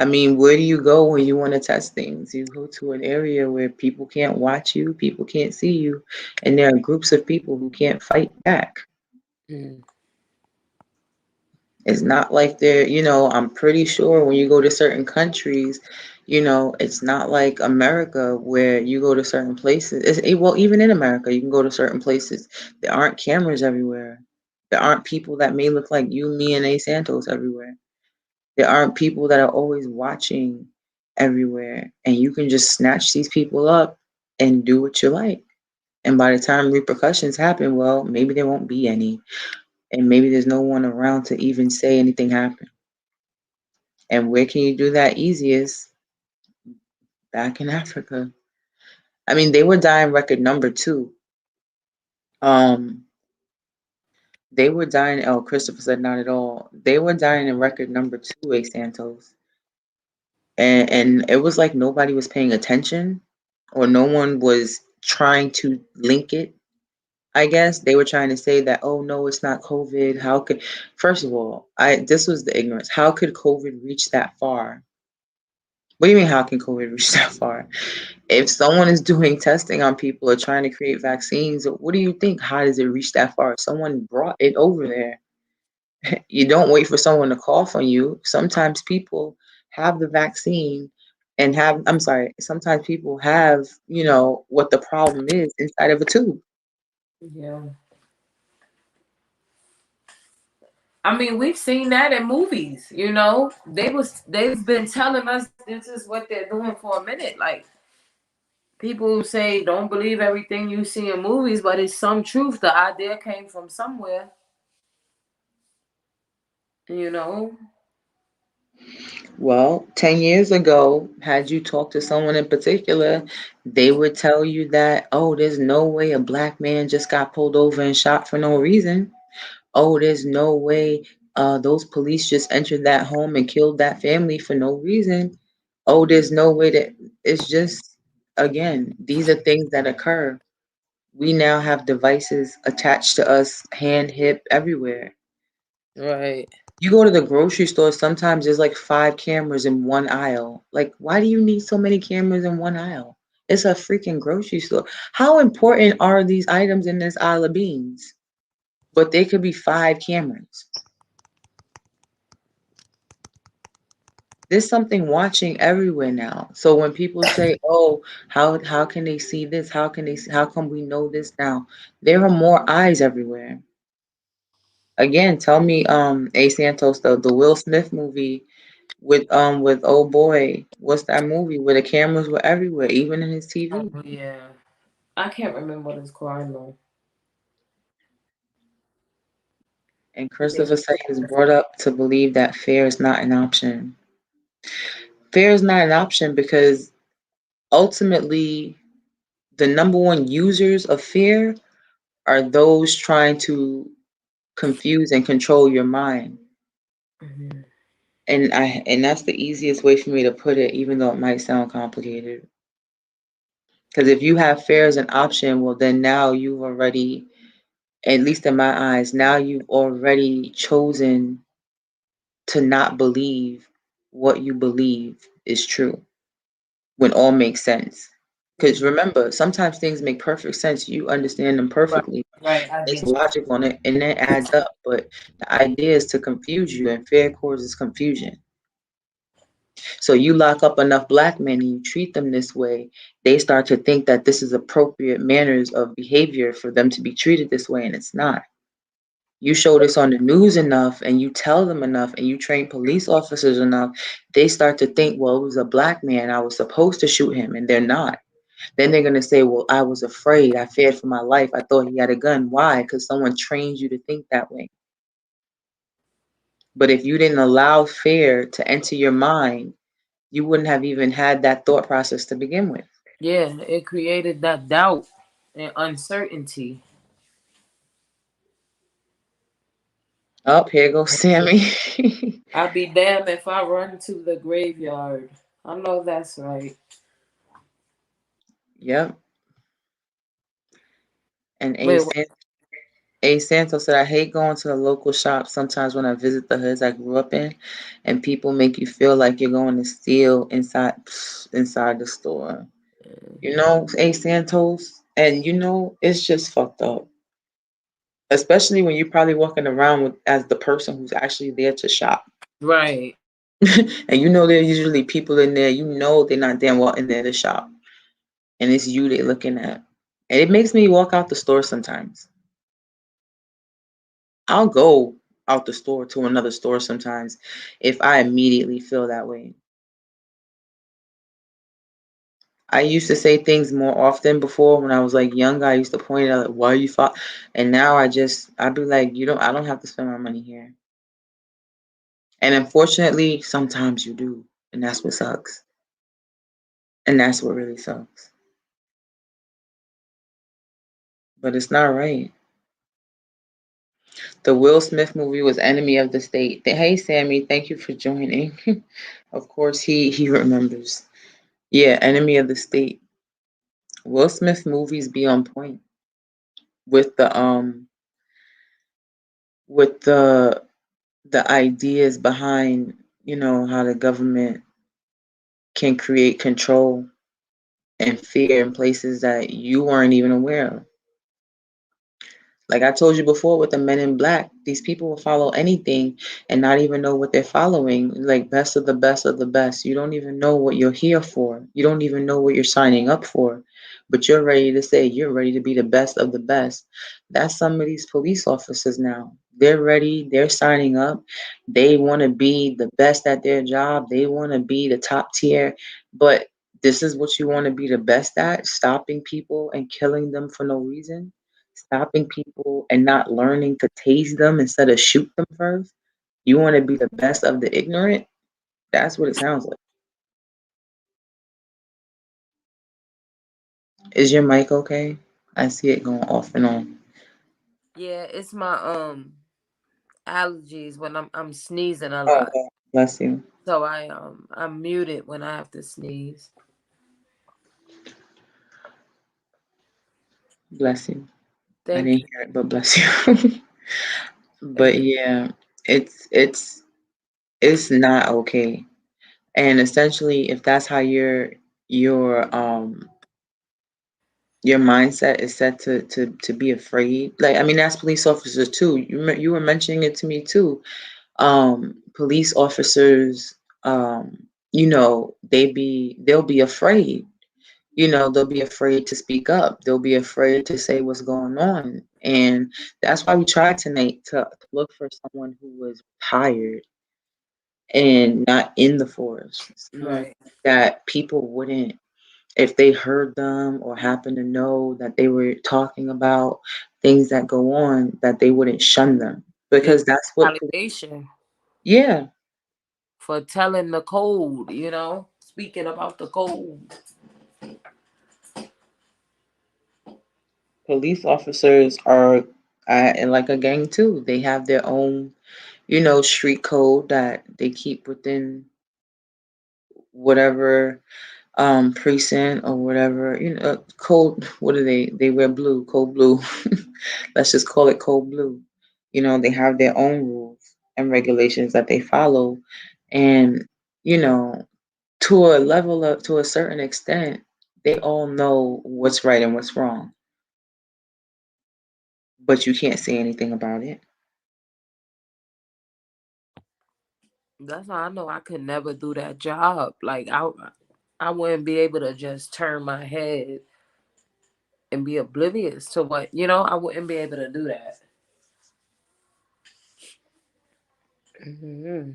I mean, where do you go when you want to test things? You go to an area where people can't watch you, people can't see you, and there are groups of people who can't fight back. Mm. It's not like I'm pretty sure when you go to certain countries, it's not like America where you go to certain places. Well, even in America, you can go to certain places. There aren't cameras everywhere. There aren't people that may look like you, me, and A Santos everywhere. There aren't people that are always watching everywhere. And you can just snatch these people up and do what you like. And by the time repercussions happen, well, maybe there won't be any. And maybe there's no one around to even say anything happened. And where can you do that easiest? Back in Africa. I mean, they were dying record number two. Um, they were dying. Oh, Christopher said not at all. They were dying in record number two, A Santos, and it was like nobody was paying attention, or no one was trying to link it. I guess they were trying to say that, oh no, it's not COVID. How could? First of all, I this was the ignorance. How could COVID reach that far? What do you mean? How can COVID reach that far? If someone is doing testing on people or trying to create vaccines, what do you think? How does it reach that far? Someone brought it over there. You don't wait for someone to cough on you. Sometimes people have the vaccine and I'm sorry, sometimes people have, what the problem is inside of a tube. Yeah. I mean, we've seen that in movies. They've been telling us this is what they're doing for a minute. Like, people say don't believe everything you see in movies, but it's some truth. The idea came from somewhere. You know. Well, 10 years ago, had you talked to someone in particular, they would tell you that, oh, there's no way a black man just got pulled over and shot for no reason. Oh, there's no way those police just entered that home and killed that family for no reason. Oh, there's no way that it's just, again, these are things that occur. We now have devices attached to us, hand, hip, everywhere. Right. You go to the grocery store, sometimes there's like 5 cameras in one aisle. Like, why do you need so many cameras in one aisle? It's a freaking grocery store. How important are these items in this aisle of beans? But they could be 5 cameras. There's something watching everywhere now. So when people say, "Oh, how can they see this? How can how come we know this now?" There are more eyes everywhere. Again, tell me, A Santos, the Will Smith movie with old boy. What's that movie where the cameras were everywhere, even in his TV? Oh, yeah. I can't remember what it's called though. And Yeah. Christopher said he was brought up to believe that fear is not an option. Fear is not an option because ultimately the number one users of fear are those trying to confuse and control your mind. Hmm. And that's the easiest way for me to put it, even though it might sound complicated. Because if you have fear as an option, well then now you've already, at least in my eyes, now you've already chosen to not believe what you believe is true when all makes sense. Because Hmm. remember, sometimes things make perfect sense. You understand them Right. perfectly. Right. I There's get you. logic on it and it adds up. But the idea is to confuse you, and fear causes confusion. So you lock up enough black men and you treat them this way, they start to think that this is appropriate manners of behavior for them to be treated this way, and it's not. You show this on the news enough and you tell them enough and you train police officers enough, they start to think, well, it was a black man, I was supposed to shoot him, and they're not. Then they're going to say, well, I was afraid, I feared for my life, I thought he had a gun. Why? Because someone trained you to think that way. But if you didn't allow fear to enter your mind, You wouldn't have even had that thought process to begin with. Yeah, it created that doubt and uncertainty. Oh, here goes Sammy. I'd be damned if I run to the graveyard. I know that's right. Yep. And Wait, A Santos said, I hate going to the local shops sometimes when I visit the hoods I grew up in, and people make you feel like you're going to steal inside the store. You know, A Santos, and you know, it's just fucked up. Especially when you're probably walking around with as the person who's actually there to shop. right. And you know there are usually people in there, you know they're not damn well in there to shop. And it's you they're looking at. And it makes me walk out the store sometimes. I'll go out the store to another store sometimes if I immediately feel that way. I used to say things more often before when I was like younger. I used to point out like, why you fought, and now I'd be like, I don't have to spend my money here. And unfortunately, sometimes you do, and that's what sucks. And that's what really sucks. But it's not right. The Will Smith movie was Enemy of the State. Hey Sammy, thank you for joining. Of course he remembers. Yeah, Enemy of the State. Will Smith movies be on point with the ideas behind, how the government can create control and fear in places that you weren't even aware of. Like I told you before with the Men in Black, these people will follow anything and not even know what they're following. Like best of the best of the best. You don't even know what you're here for. You don't even know what you're signing up for. But you're ready to say you're ready to be the best of the best. That's some of these police officers now. They're ready, they're signing up. They want to be the best at their job. They want to be the top tier. But this is what you want to be the best at, stopping people and killing them for no reason, stopping people and not learning to tase them instead of shoot them first. You want to be the best of the ignorant? That's what it sounds like. Is your mic okay? I see it going off and on. Yeah, it's my allergies when I'm sneezing a Oh, lot. God bless you. So I'm muted when I have to sneeze. Bless you. I Thank didn't you. hear it, but bless you. But Thank yeah, it's not okay. And essentially, if that's how your your mindset is set to be afraid. Like I mean, that's police officers too. You were mentioning it to me too. Police officers, they'll be afraid. They'll be afraid to speak up. They'll be afraid to say what's going on. And that's why we tried tonight to look for someone who was tired and not in the forest. you. Someone Right. that people wouldn't, if they heard them or happen to know that they were talking about things that go on, that they wouldn't shun them. Give Because that's what, validation yeah, for telling the code, speaking about the code. police officers are and like a gang too. They have their own, street code that they keep within whatever precinct or whatever. Code. What do they wear blue, code blue. Let's just call it code blue. They have their own rules and regulations that they follow, and you know, to a certain extent, they all know what's right and what's wrong, but you can't say anything about it. That's how I know I could never do that job. Like I wouldn't be able to just turn my head and be oblivious to what I wouldn't be able to do that. Hmm.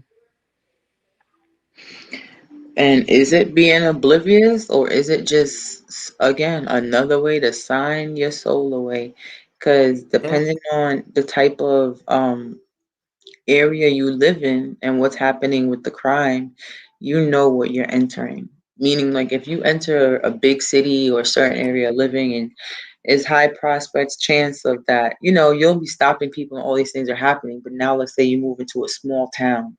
And is it being oblivious, or is it just, again, another way to sign your soul away? Because Yeah. depending on the type of area you live in and what's happening with the crime, you know what you're entering. Meaning, like, if you enter a big city or a certain area of living and it's high prospects chance of that, you'll be stopping people and all these things are happening. But now let's say you move into a small town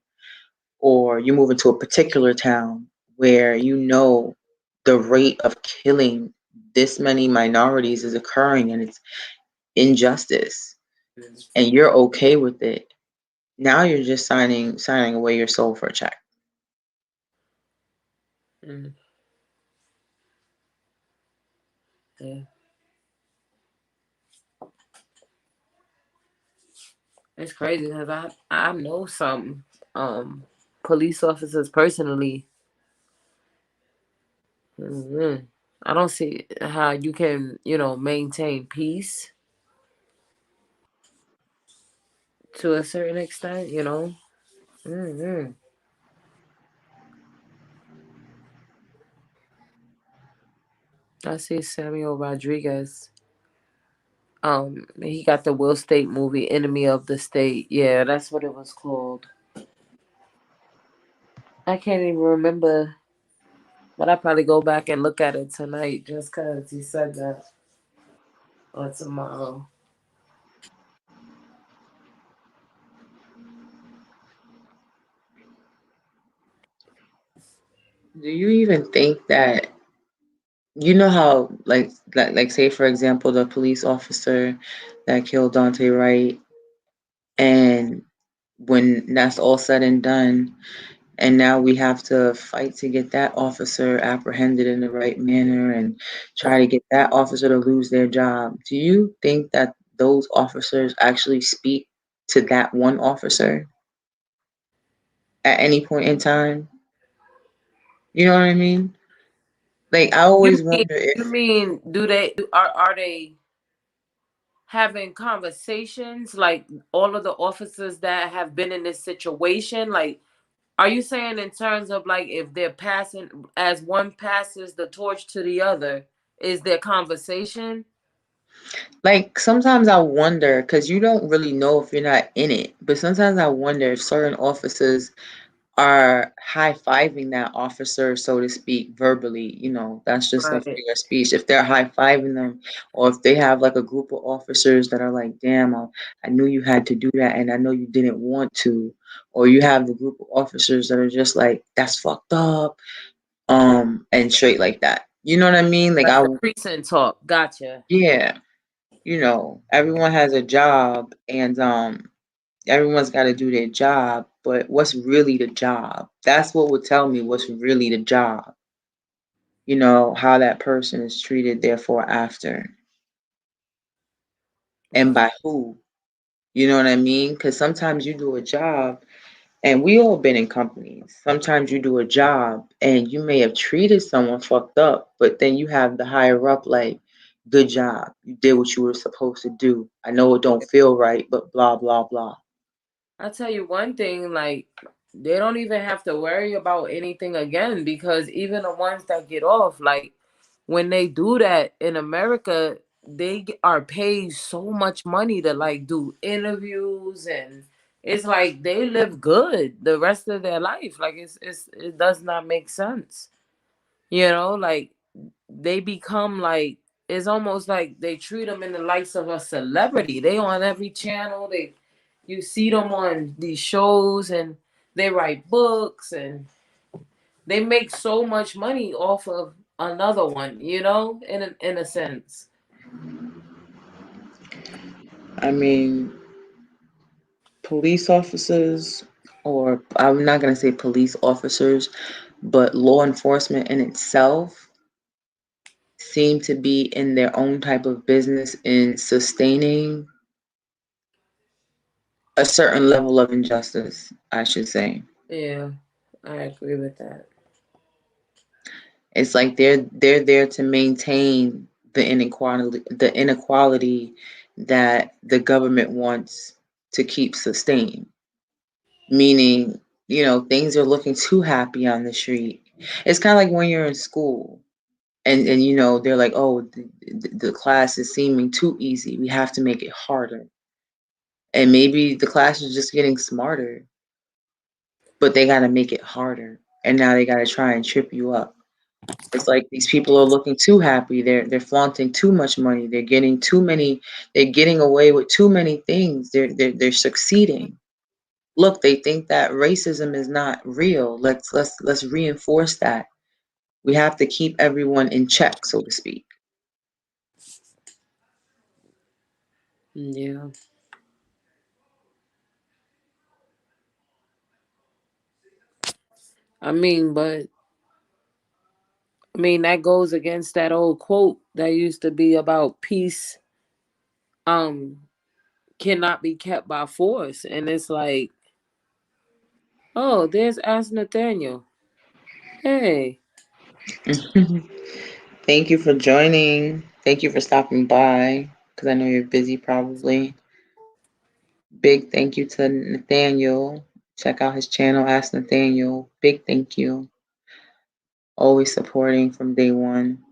or you move into a particular town where the rate of killing this many minorities is occurring and it's injustice and you're okay with it. Now you're just signing away your soul for a check. Mm, yeah. It's crazy because I know some um police officers personally. Hmm. I don't see how you can, maintain peace to a certain extent. Hmm. I see Samuel Rodriguez. He got the Will State movie, Enemy of the State. Yeah, that's what it was called. I can't even remember, but I probably go back and look at it tonight just cause he said that, or tomorrow. Do you even think that how like say for example the police officer that killed Dante Wright, and when that's all said and done, and now we have to fight to get that officer apprehended in the right manner and try to get that officer to lose their job. Do you think that those officers actually speak to that one officer at any point in time? You know what I mean? Like, I You always mean wonder if, you mean are they having conversations like all of the officers that have been in this situation? Like, are you saying in terms of like if they're passing as one passes the torch to the other, is there conversation? like, sometimes I wonder, because you don't really know if you're not in it, but sometimes I wonder if certain officers are high-fiving that officer, so to speak, verbally. That's just a Right. figure of speech. If they're high-fiving them, or if they have like a group of officers that are like, damn, I knew you had to do that and I know you didn't want to. Or you have the group of officers that are just like, that's fucked up, and straight like that. You know what I mean? Like, Like the precinct talk. Gotcha. yeah, everyone has a job, and everyone's got to do their job, but what's really the job? That's what would tell me what's really the job. How that person is treated, therefore, after, and Right. by who. You know what I mean? Because sometimes you do a job, and we all been in companies. Sometimes you do a job, and you may have treated someone fucked up, but then you have the higher up like, good job. You did what you were supposed to do. I know it don't feel right, but blah, blah, blah. I'll tell you one thing, like they don't even have to worry about anything again because even the ones that get off, like when they do that in America, are paid so much money to like do interviews, and it's like they live good the rest of their life. Like it does not make sense. Like they become like it's almost like they treat them in the lights of a celebrity. They on every channel. You see them on these shows and they write books and they make so much money off of another one, in a sense. I mean, police officers, or I'm not going to say police officers, but law enforcement in itself seem to be in their own type of business in sustaining a certain level of injustice, I should say. Yeah, I agree with that. It's like they're there to maintain the inequality that the government wants to keep sustained. Meaning, things are looking too happy on the street. It's kind of like when you're in school, and they're like, oh, the class is seeming too easy, we have to make it harder. And maybe the class is just getting smarter, but they got to make it harder. and now they got to try and trip you up. It's like these people are looking too happy. They're flaunting too much money. They're getting too many. They're getting away with too many things. They're succeeding. Look, they think that racism is not real. Let's reinforce that. We have to keep everyone in check, so to speak. Yeah. I mean, but I mean that goes against that old quote that used to be about peace um cannot be kept by force. And it's like, oh, there's Ask Nathaniel. Hey. Thank you for joining. Thank you for stopping by because I know you're busy probably. Big thank you to Nathaniel. Check out his channel, Ask Nathaniel. Big thank you. Always supporting from day one.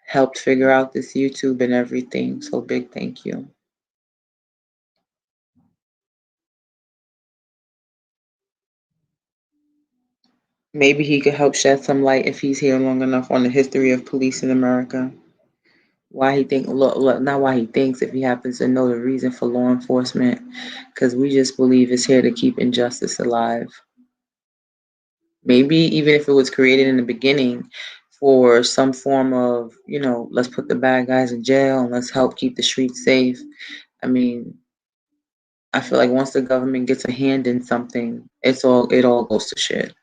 Helped figure out this YouTube and everything. So big thank you. Maybe he could help shed some light if he's here long enough on the history of police in America. Why he think look, not why he thinks, if he happens to know the reason for law enforcement, because we just believe it's here to keep injustice alive. Maybe even if it was created in the beginning for some form of, let's put the bad guys in jail and let's help keep the streets safe. I mean, I feel like once the government gets a hand in something, it all goes to shit.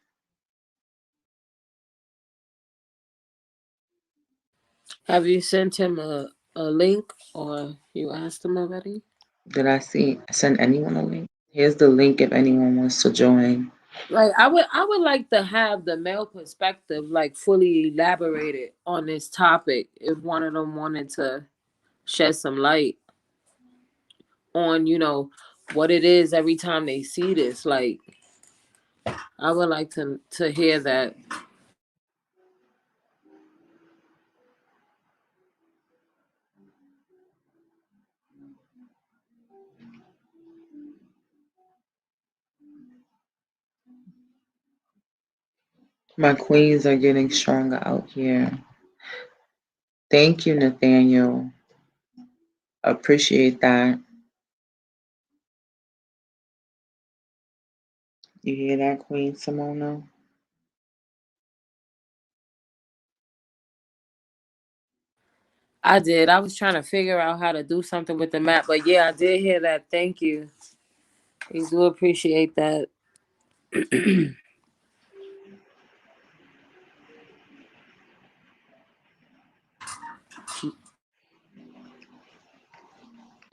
Have you sent him a link or you asked him already? Did I send anyone a link? Here's the link if anyone wants to join. Like I would like to have the male perspective like fully elaborated on this topic if one of them wanted to shed some light on, what it is every time they see this. Like I would like to hear that. My queens are getting stronger out here. Thank you, Nathaniel. Appreciate that. You hear that, Queen Simona? I did. I was trying to figure out how to do something with the map, but yeah, I did hear that. Thank you. We do appreciate that.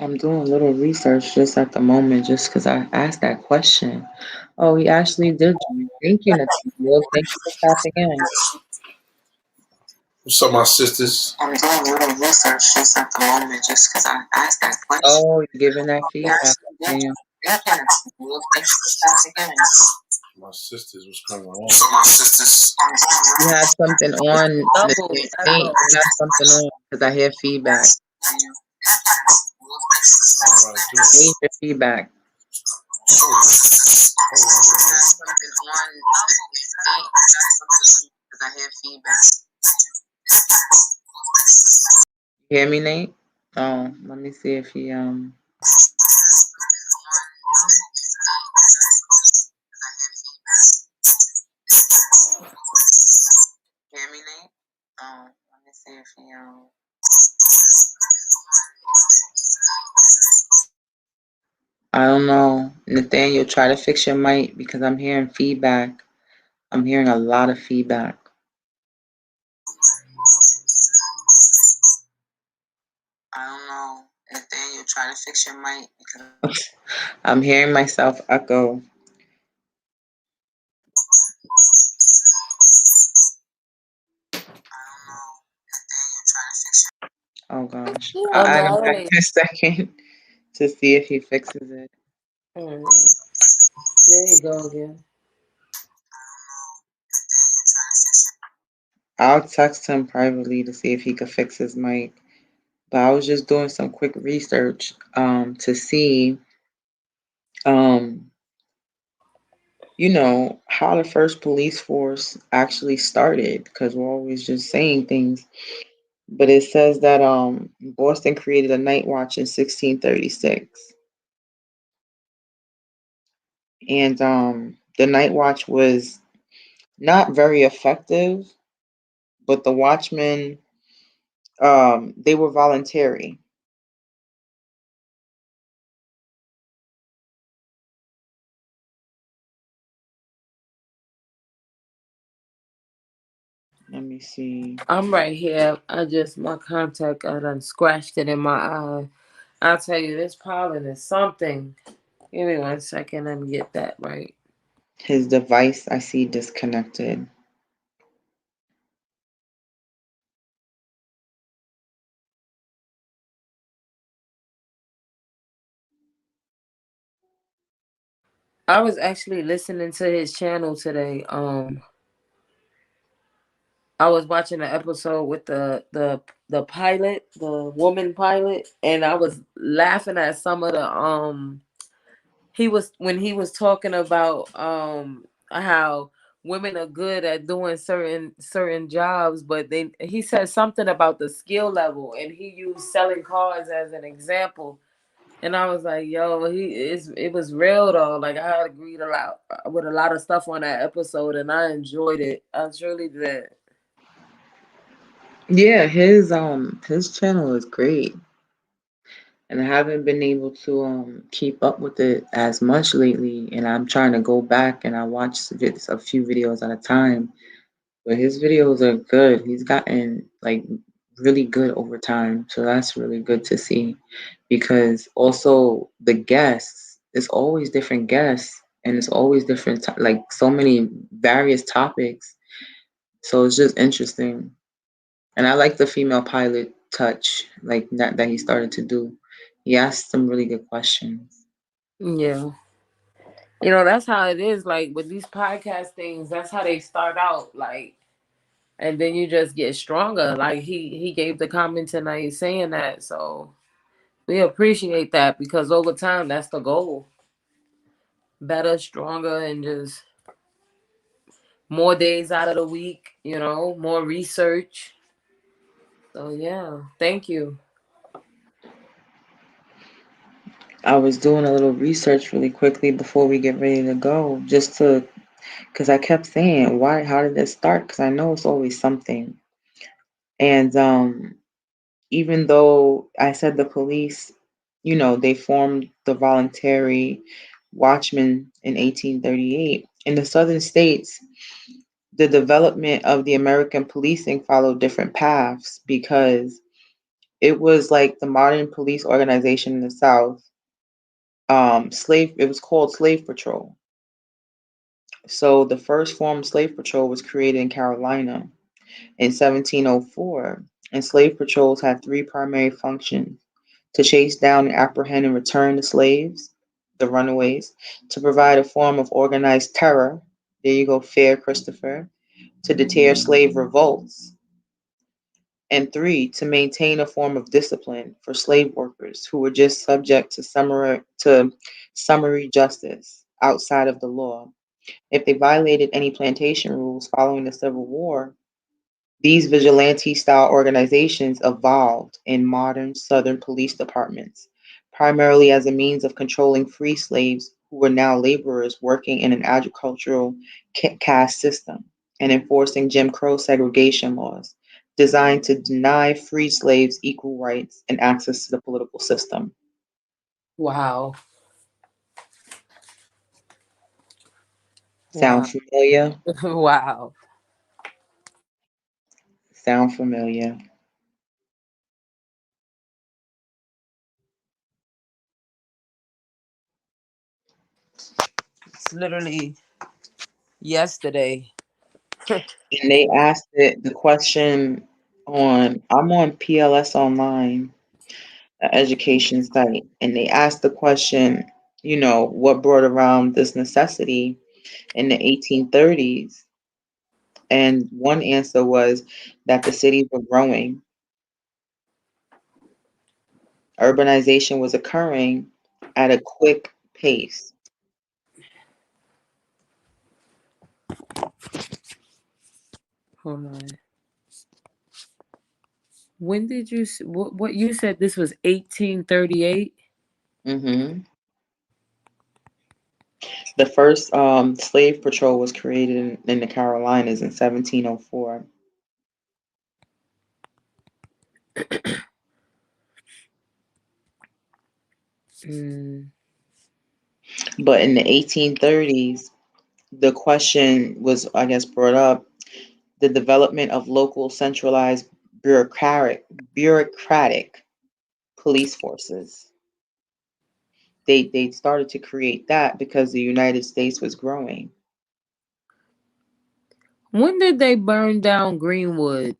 I'm doing a little research just at the moment, just because I asked that question. Oh, he actually did join. Thank you, Nathaniel. Thank you for stopping in. What's up, my sisters? I'm doing a little research just at the moment, just because I asked that question. Oh, you're giving that feedback, Nathaniel. Thank you, Nathaniel. Thank you for stopping in. My sisters, what's going on? What's up, my sisters? You have something on, Double Nathaniel. echo. You have something on, because I hear feedback. Change your feedback. You hear me, Nate? Oh, let me see if he hear me, Nate? Oh, let me see if he I don't know. Nathaniel, try to fix your mic because I'm hearing feedback. I'm hearing a lot of feedback. I don't know. Nathaniel, try to fix your mic because I'm hearing myself echo. Oh gosh. I'll Oh no, add him I back only. in a second to see if he fixes it. There you go again. I'll text him privately to see if he could fix his mic. But I was just doing some quick research to see um how the first police force actually started, because we're always just saying things. But it says that Boston created a night watch in 1636, and the night watch was not very effective, but the watchmen, they were voluntary. Let me see. I'm right here. I just my contact I done scratched it in my eye. I'll tell you this pollen is something. Give me 1 second, let me get that right. His device I see disconnected. I was actually listening to his channel today. I was watching an episode with the pilot, the woman pilot, and I was laughing at some of the he was when he was talking about how women are good at doing certain jobs, but they he said something about the skill level, and he used selling cars as an example. And I was like, yo, it was real though. Like I had agreed a lot with a lot of stuff on that episode, and I enjoyed it. I truly did. Yeah, his channel is great, and I haven't been able to keep up with it as much lately. And I'm trying to go back and I watch a few videos at a time. But his videos are good. He's gotten like really good over time, so that's really good to see. Because also the guests, it's always different guests, and it's always different like so many various topics. So it's just interesting. And I like the female pilot touch, like that he started to do. He asked some really good questions. Yeah. That's how it is. Like with these podcast things, that's how they start out. Like, and then you just get stronger. Like he gave the comment tonight saying that. So we appreciate that because over time, that's the goal. Better, stronger, and just more days out of the week. More research. So yeah, thank you. I was doing a little research really quickly before we get ready to go, just to, because I kept saying, why, how did this start? Because I know it's always something. And even though I said the police, they formed the voluntary watchmen in 1838, in the southern states, the development of the American policing followed different paths because it was like the modern police organization in the South. It was called Slave Patrol. So the first form of Slave Patrol was created in Carolina in 1704, and slave patrols had three primary functions: to chase down and apprehend and return the slaves, the runaways; to provide a form of organized terror, there you go, fair Christopher; to deter slave revolts; and three, to maintain a form of discipline for slave workers who were just subject to summary justice outside of the law. If they violated any plantation rules following the Civil War, these vigilante-style organizations evolved in modern Southern police departments, primarily as a means of controlling free slaves who were now laborers working in an agricultural caste system, and enforcing Jim Crow segregation laws designed to deny free slaves equal rights and access to the political system. Wow. Sound Wow. familiar? Wow. Sound familiar. It's literally yesterday. And they asked the question I'm on PLS Online, education site, and they asked the question, what brought around this necessity in the 1830s? And one answer was that the cities were growing, urbanization was occurring at a quick pace. Hold on. When did you what you said this was 1838? Hmm. The first slave patrol was created in the Carolinas in 1704. Mm. But in the 1830s, the question was, I guess, brought up the development of local centralized bureaucratic police forces. They started to create that because the United States was growing. When did they burn down Greenwood?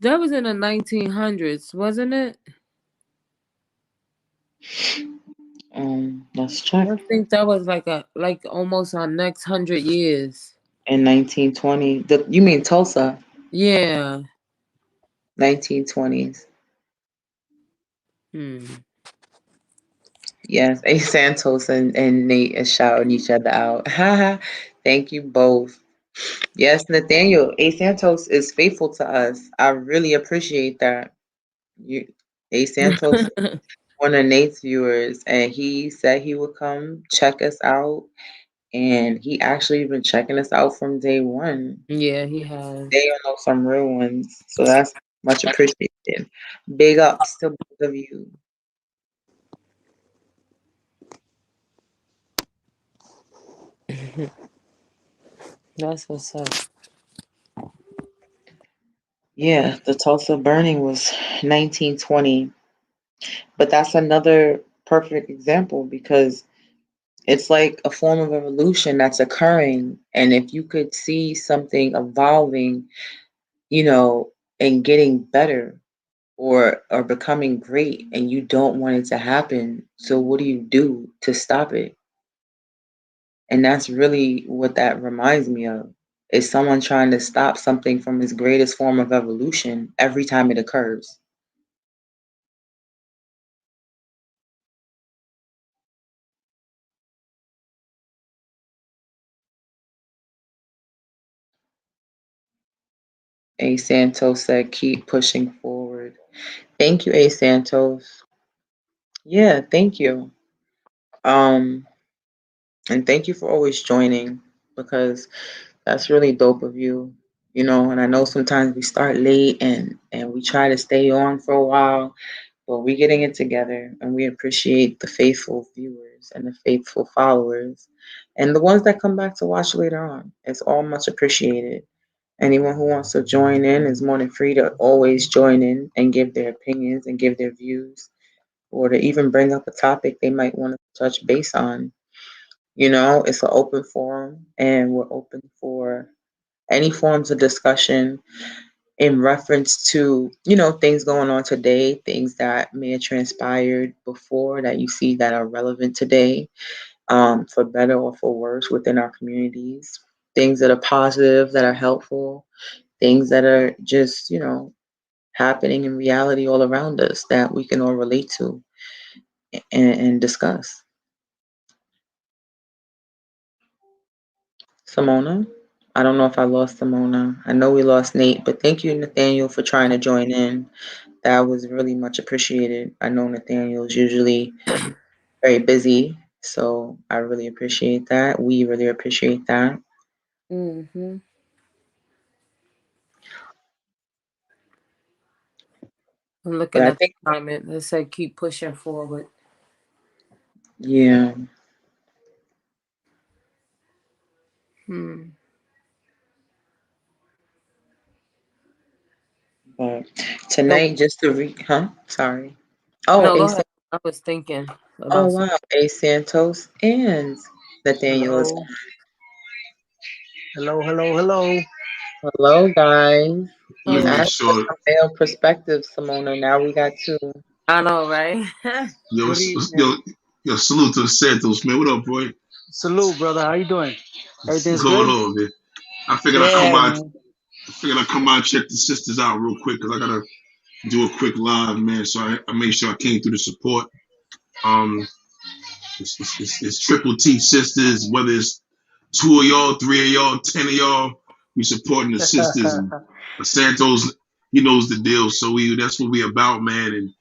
That was in the 1900s, wasn't it? Let's check. I think that was like almost our next 100 years. In 1920, you mean Tulsa? Yeah. 1920s. Hmm. Yes, A Santos and Nate are shouting each other out. Haha. Thank you both. Yes, Nathaniel, A Santos is faithful to us. I really appreciate that. You, A Santos, one of Nate's viewers, and he said he would come check us out, and he actually been checking us out from day one. Yeah, he has. They know some real ones, so that's much appreciated. Big ups to both of you. That's what's up. Yeah, the Tulsa burning was 1920, but that's another perfect example because it's like a form of evolution that's occurring. And if you could see something evolving, you know, and getting better or becoming great and you don't want it to happen, so what do you do to stop it? And that's really what that reminds me of. Is someone trying to stop something from its greatest form of evolution every time it occurs. A Santos said, keep pushing forward. Thank you, A Santos. Yeah, thank you. Um, and thank you for always joining because that's really dope of you. You know, and I know sometimes we start late and we try to stay on for a while, but we're getting it together and we appreciate the faithful viewers and the faithful followers and the ones that come back to watch later on. It's all much appreciated. Anyone who wants to join in is more than free to always join in and give their opinions and give their views or to even bring up a topic they might want to touch base on. You know, it's an open forum and we're open for any forms of discussion in reference to, you know, things going on today, things that may have transpired before that you see that are relevant today, for better or for worse within our communities, things that are positive, that are helpful, things that are just, you know, happening in reality all around us that we can all relate to and discuss. Simona, I don't know if I lost Simona. I know we lost Nate, but thank you, Nathaniel, for trying to join in. That was really much appreciated. I know Nathaniel is usually very busy, so I really appreciate that. We really appreciate that. Mm-hmm. I'm But looking I at think, the comment. It said keep pushing forward. yeah, Hmm. but So tonight, just to huh? Sorry. Oh, no, A go ahead. I was thinking oh about something. wow, A Santos and Nathaniel is Hello, hello, hello, hello. hello guys. You Yo, Hello. asked for so some male perspective, Simona. Now we got two. I know, right? yo, Good yo, evening. yo, salute to the Santos, man. What up, boy? Salute, brother. How you doing? What's Everything's going good? on, man? I figured I'd come Yeah, by. man. I figured I'd come by and check the sisters out real quick because I gotta do a quick live, man. So I made sure I came through the support. Um, it's Triple T sisters, whether it's 2 of y'all, 3 of y'all, 10 of y'all. We supporting the sisters, and Santos, he knows the deal. So that's what we about, man. And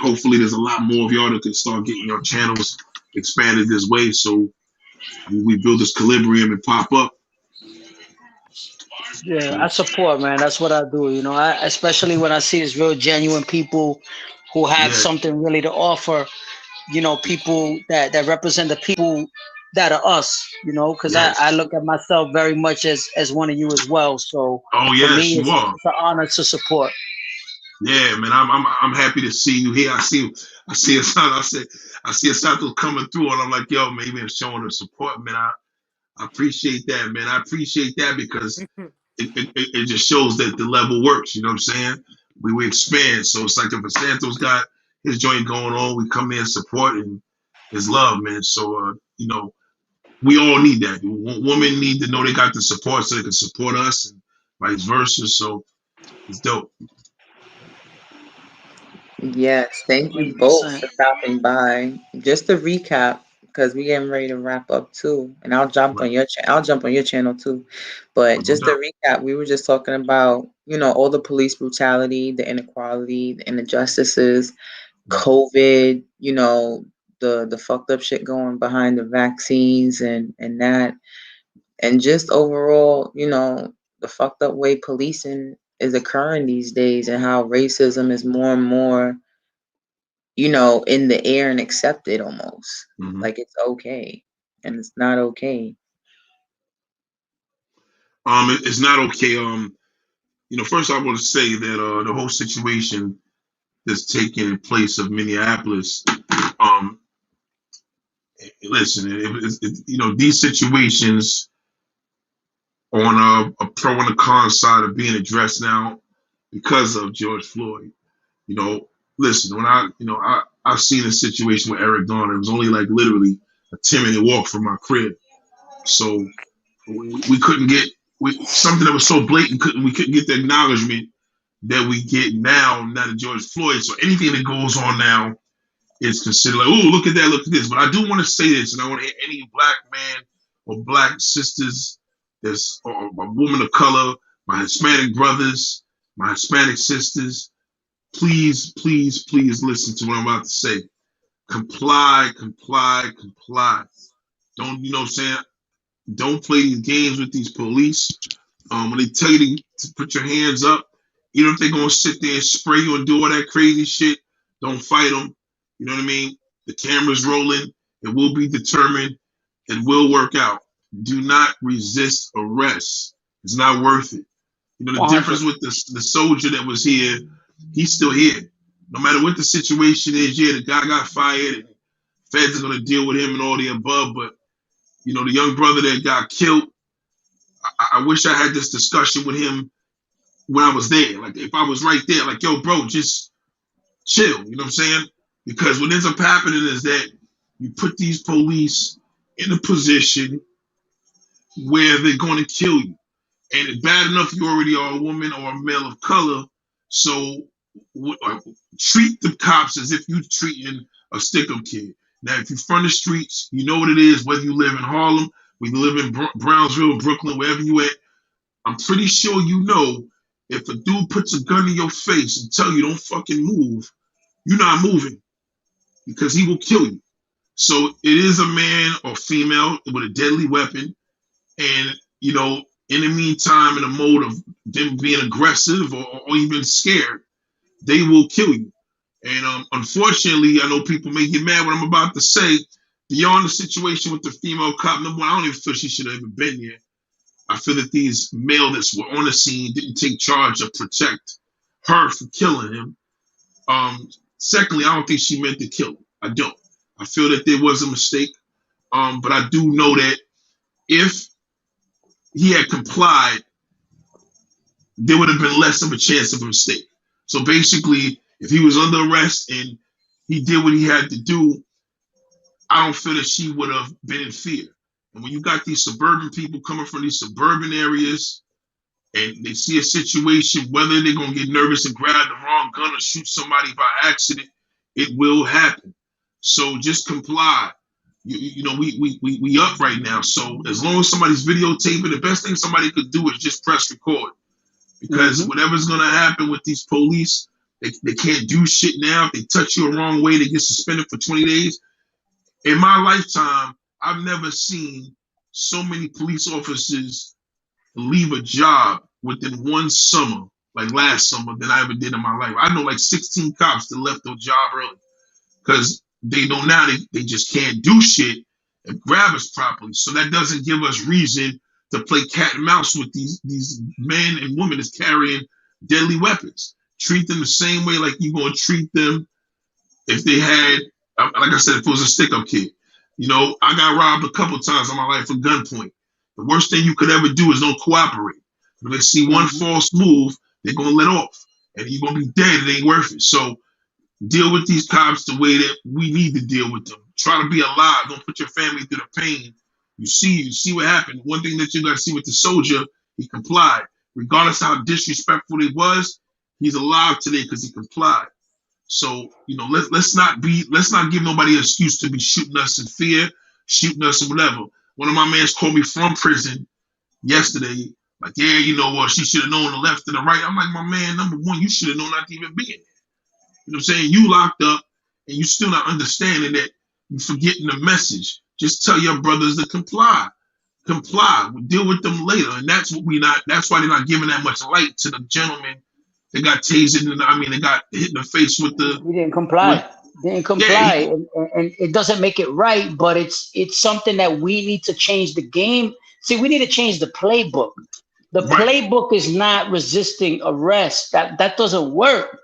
hopefully there's a lot more of y'all that can start getting your channels expanded this way. So we build this equilibrium and pop up. Yeah, So I support, man. That's what I do. Especially when I see it's real genuine people who have yeah, something really to offer. People that represent the people that are us. Because I yes. look at myself very much as one of you as well. So Oh for yes, me, you are. it's an honor to support. Yeah, man. I'm happy to see you here. I see a sign. I see a Santos coming through, and I'm like, yo, man, you been showing the support, man. I appreciate that, man. I appreciate that because it just shows that the level works. You know what I'm saying? We expand. So it's like if a Santos got his joint going on, we come in support and his love, man. So we all need that. Women need to know they got the support so they can support us and vice versa. So it's dope. Yes, thank you both 100%. for stopping by. Just to recap, because we getting ready to wrap up too, and I'll jump Right. on your I'll jump on your channel too. But No just to doubt. recap, we were just talking about all the police brutality, the inequality, the injustices, COVID, the fucked up shit going behind the vaccines and that, and just overall, the fucked up way policing is occurring these days, and how racism is more and more in the air and accepted almost. Mm-hmm. Like it's okay. And it's not okay. It's not okay. First I want to say that the whole situation that's taking place of Minneapolis. Um, Listen, these situations on a pro and a con side are being addressed now because of George Floyd. You know, Listen, when I've seen a situation with Eric Garner. It was only like literally a 10-minute walk from my crib. So we couldn't get something that was so blatant. We couldn't get the acknowledgement that we get now to George Floyd. So anything that goes on now is considered like, oh, look at that, look at this. But I do want to say this, and I want to any black man or black sisters, or a woman of color, my Hispanic brothers, my Hispanic sisters, please, please, please listen to what I'm about to say. Comply, comply, comply. Don't, you know what I'm saying? Don't play these games with these police. When they tell you to put your hands up, even if they're gonna sit there and spray you and do all that crazy shit, don't fight them. You know what I mean? The camera's rolling. It will be determined. It will work out. Do not resist arrest. It's not worth it. The 100. difference with the soldier that was here, he's still here. No matter what the situation is, yeah, the guy got fired and feds are gonna deal with him and all the above. But the young brother that got killed, I wish I had this discussion with him when I was there. Like if I was right there, like, yo, bro, just chill. You know what I'm saying? Because what ends up happening is that you put these police in a position where they're going to kill you. And it's bad enough you already are a woman or a male of color. So treat the cops as if you're treating a stick-up kid. Now, if you're from the streets, you know what it is, whether you live in Harlem, whether you live in Brownsville, Brooklyn, wherever you at, I'm pretty sure you know if a dude puts a gun in your face and tell you don't fucking move, you're not moving because he will kill you. So it is a man or female with a deadly weapon, and in the meantime, in a mode of them being aggressive or even scared, they will kill you. And unfortunately, I know people may get mad what I'm about to say. Beyond the situation with the female cop, number one, I don't even feel she should have even been there. I feel that these male that were on the scene didn't take charge of protect her from killing him. Secondly, I don't think she meant to kill him. I don't. I feel that there was a mistake. But I do know that if he had complied, there would have been less of a chance of a mistake. So basically, if he was under arrest and he did what he had to do, I don't feel that she would have been in fear. And when you got these suburban people coming from these suburban areas and they see a situation, whether they're going to get nervous and grab the wrong gun or shoot somebody by accident, it will happen. So just comply. You know, we up right now. So as long as somebody's videotaping, the best thing somebody could do is just press record. Because whatever's gonna happen with these police, they can't do shit now. If they touch you the wrong way, they get suspended for 20 days. In my lifetime, I've never seen so many police officers leave a job within one summer, like last summer, than I ever did in my life. I know like 16 cops that left their job early because they know now they just can't do shit and grab us properly. So that doesn't give us reason to play cat and mouse with these men and women that's carrying deadly weapons. Treat them the same way like you're going to treat them if they had, like I said, if it was a stick-up kid. You know, I got robbed a couple times in my life at gunpoint. The worst thing you could ever do is don't cooperate. If they see one false move, they're going to let off. And you're going to be dead. It ain't worth it. So deal with these cops the way that we need to deal with them. Try to be alive. Don't put your family through the pain. You see what happened. One thing that you got to see with the soldier, he complied. Regardless of how disrespectful he was, he's alive today because he complied. So, you know, let's not give nobody an excuse to be shooting us in fear, shooting us and whatever. One of my mans called me from prison yesterday, like, yeah, you know what, she should have known the left and the right. I'm like, my man, number one, you should have known not to even be in there. You know what I'm saying? You locked up and you still not understanding that you're forgetting the message. Just tell your brothers to comply. Comply. We'll deal with them later. And that's why they're not giving that much light to the gentleman. They got tasered, they got hit in the face with the. He didn't comply. Yeah, and it doesn't make it right, but it's something that we need to change the game. See, we need to change the playbook. The playbook is not resisting arrest. That doesn't work.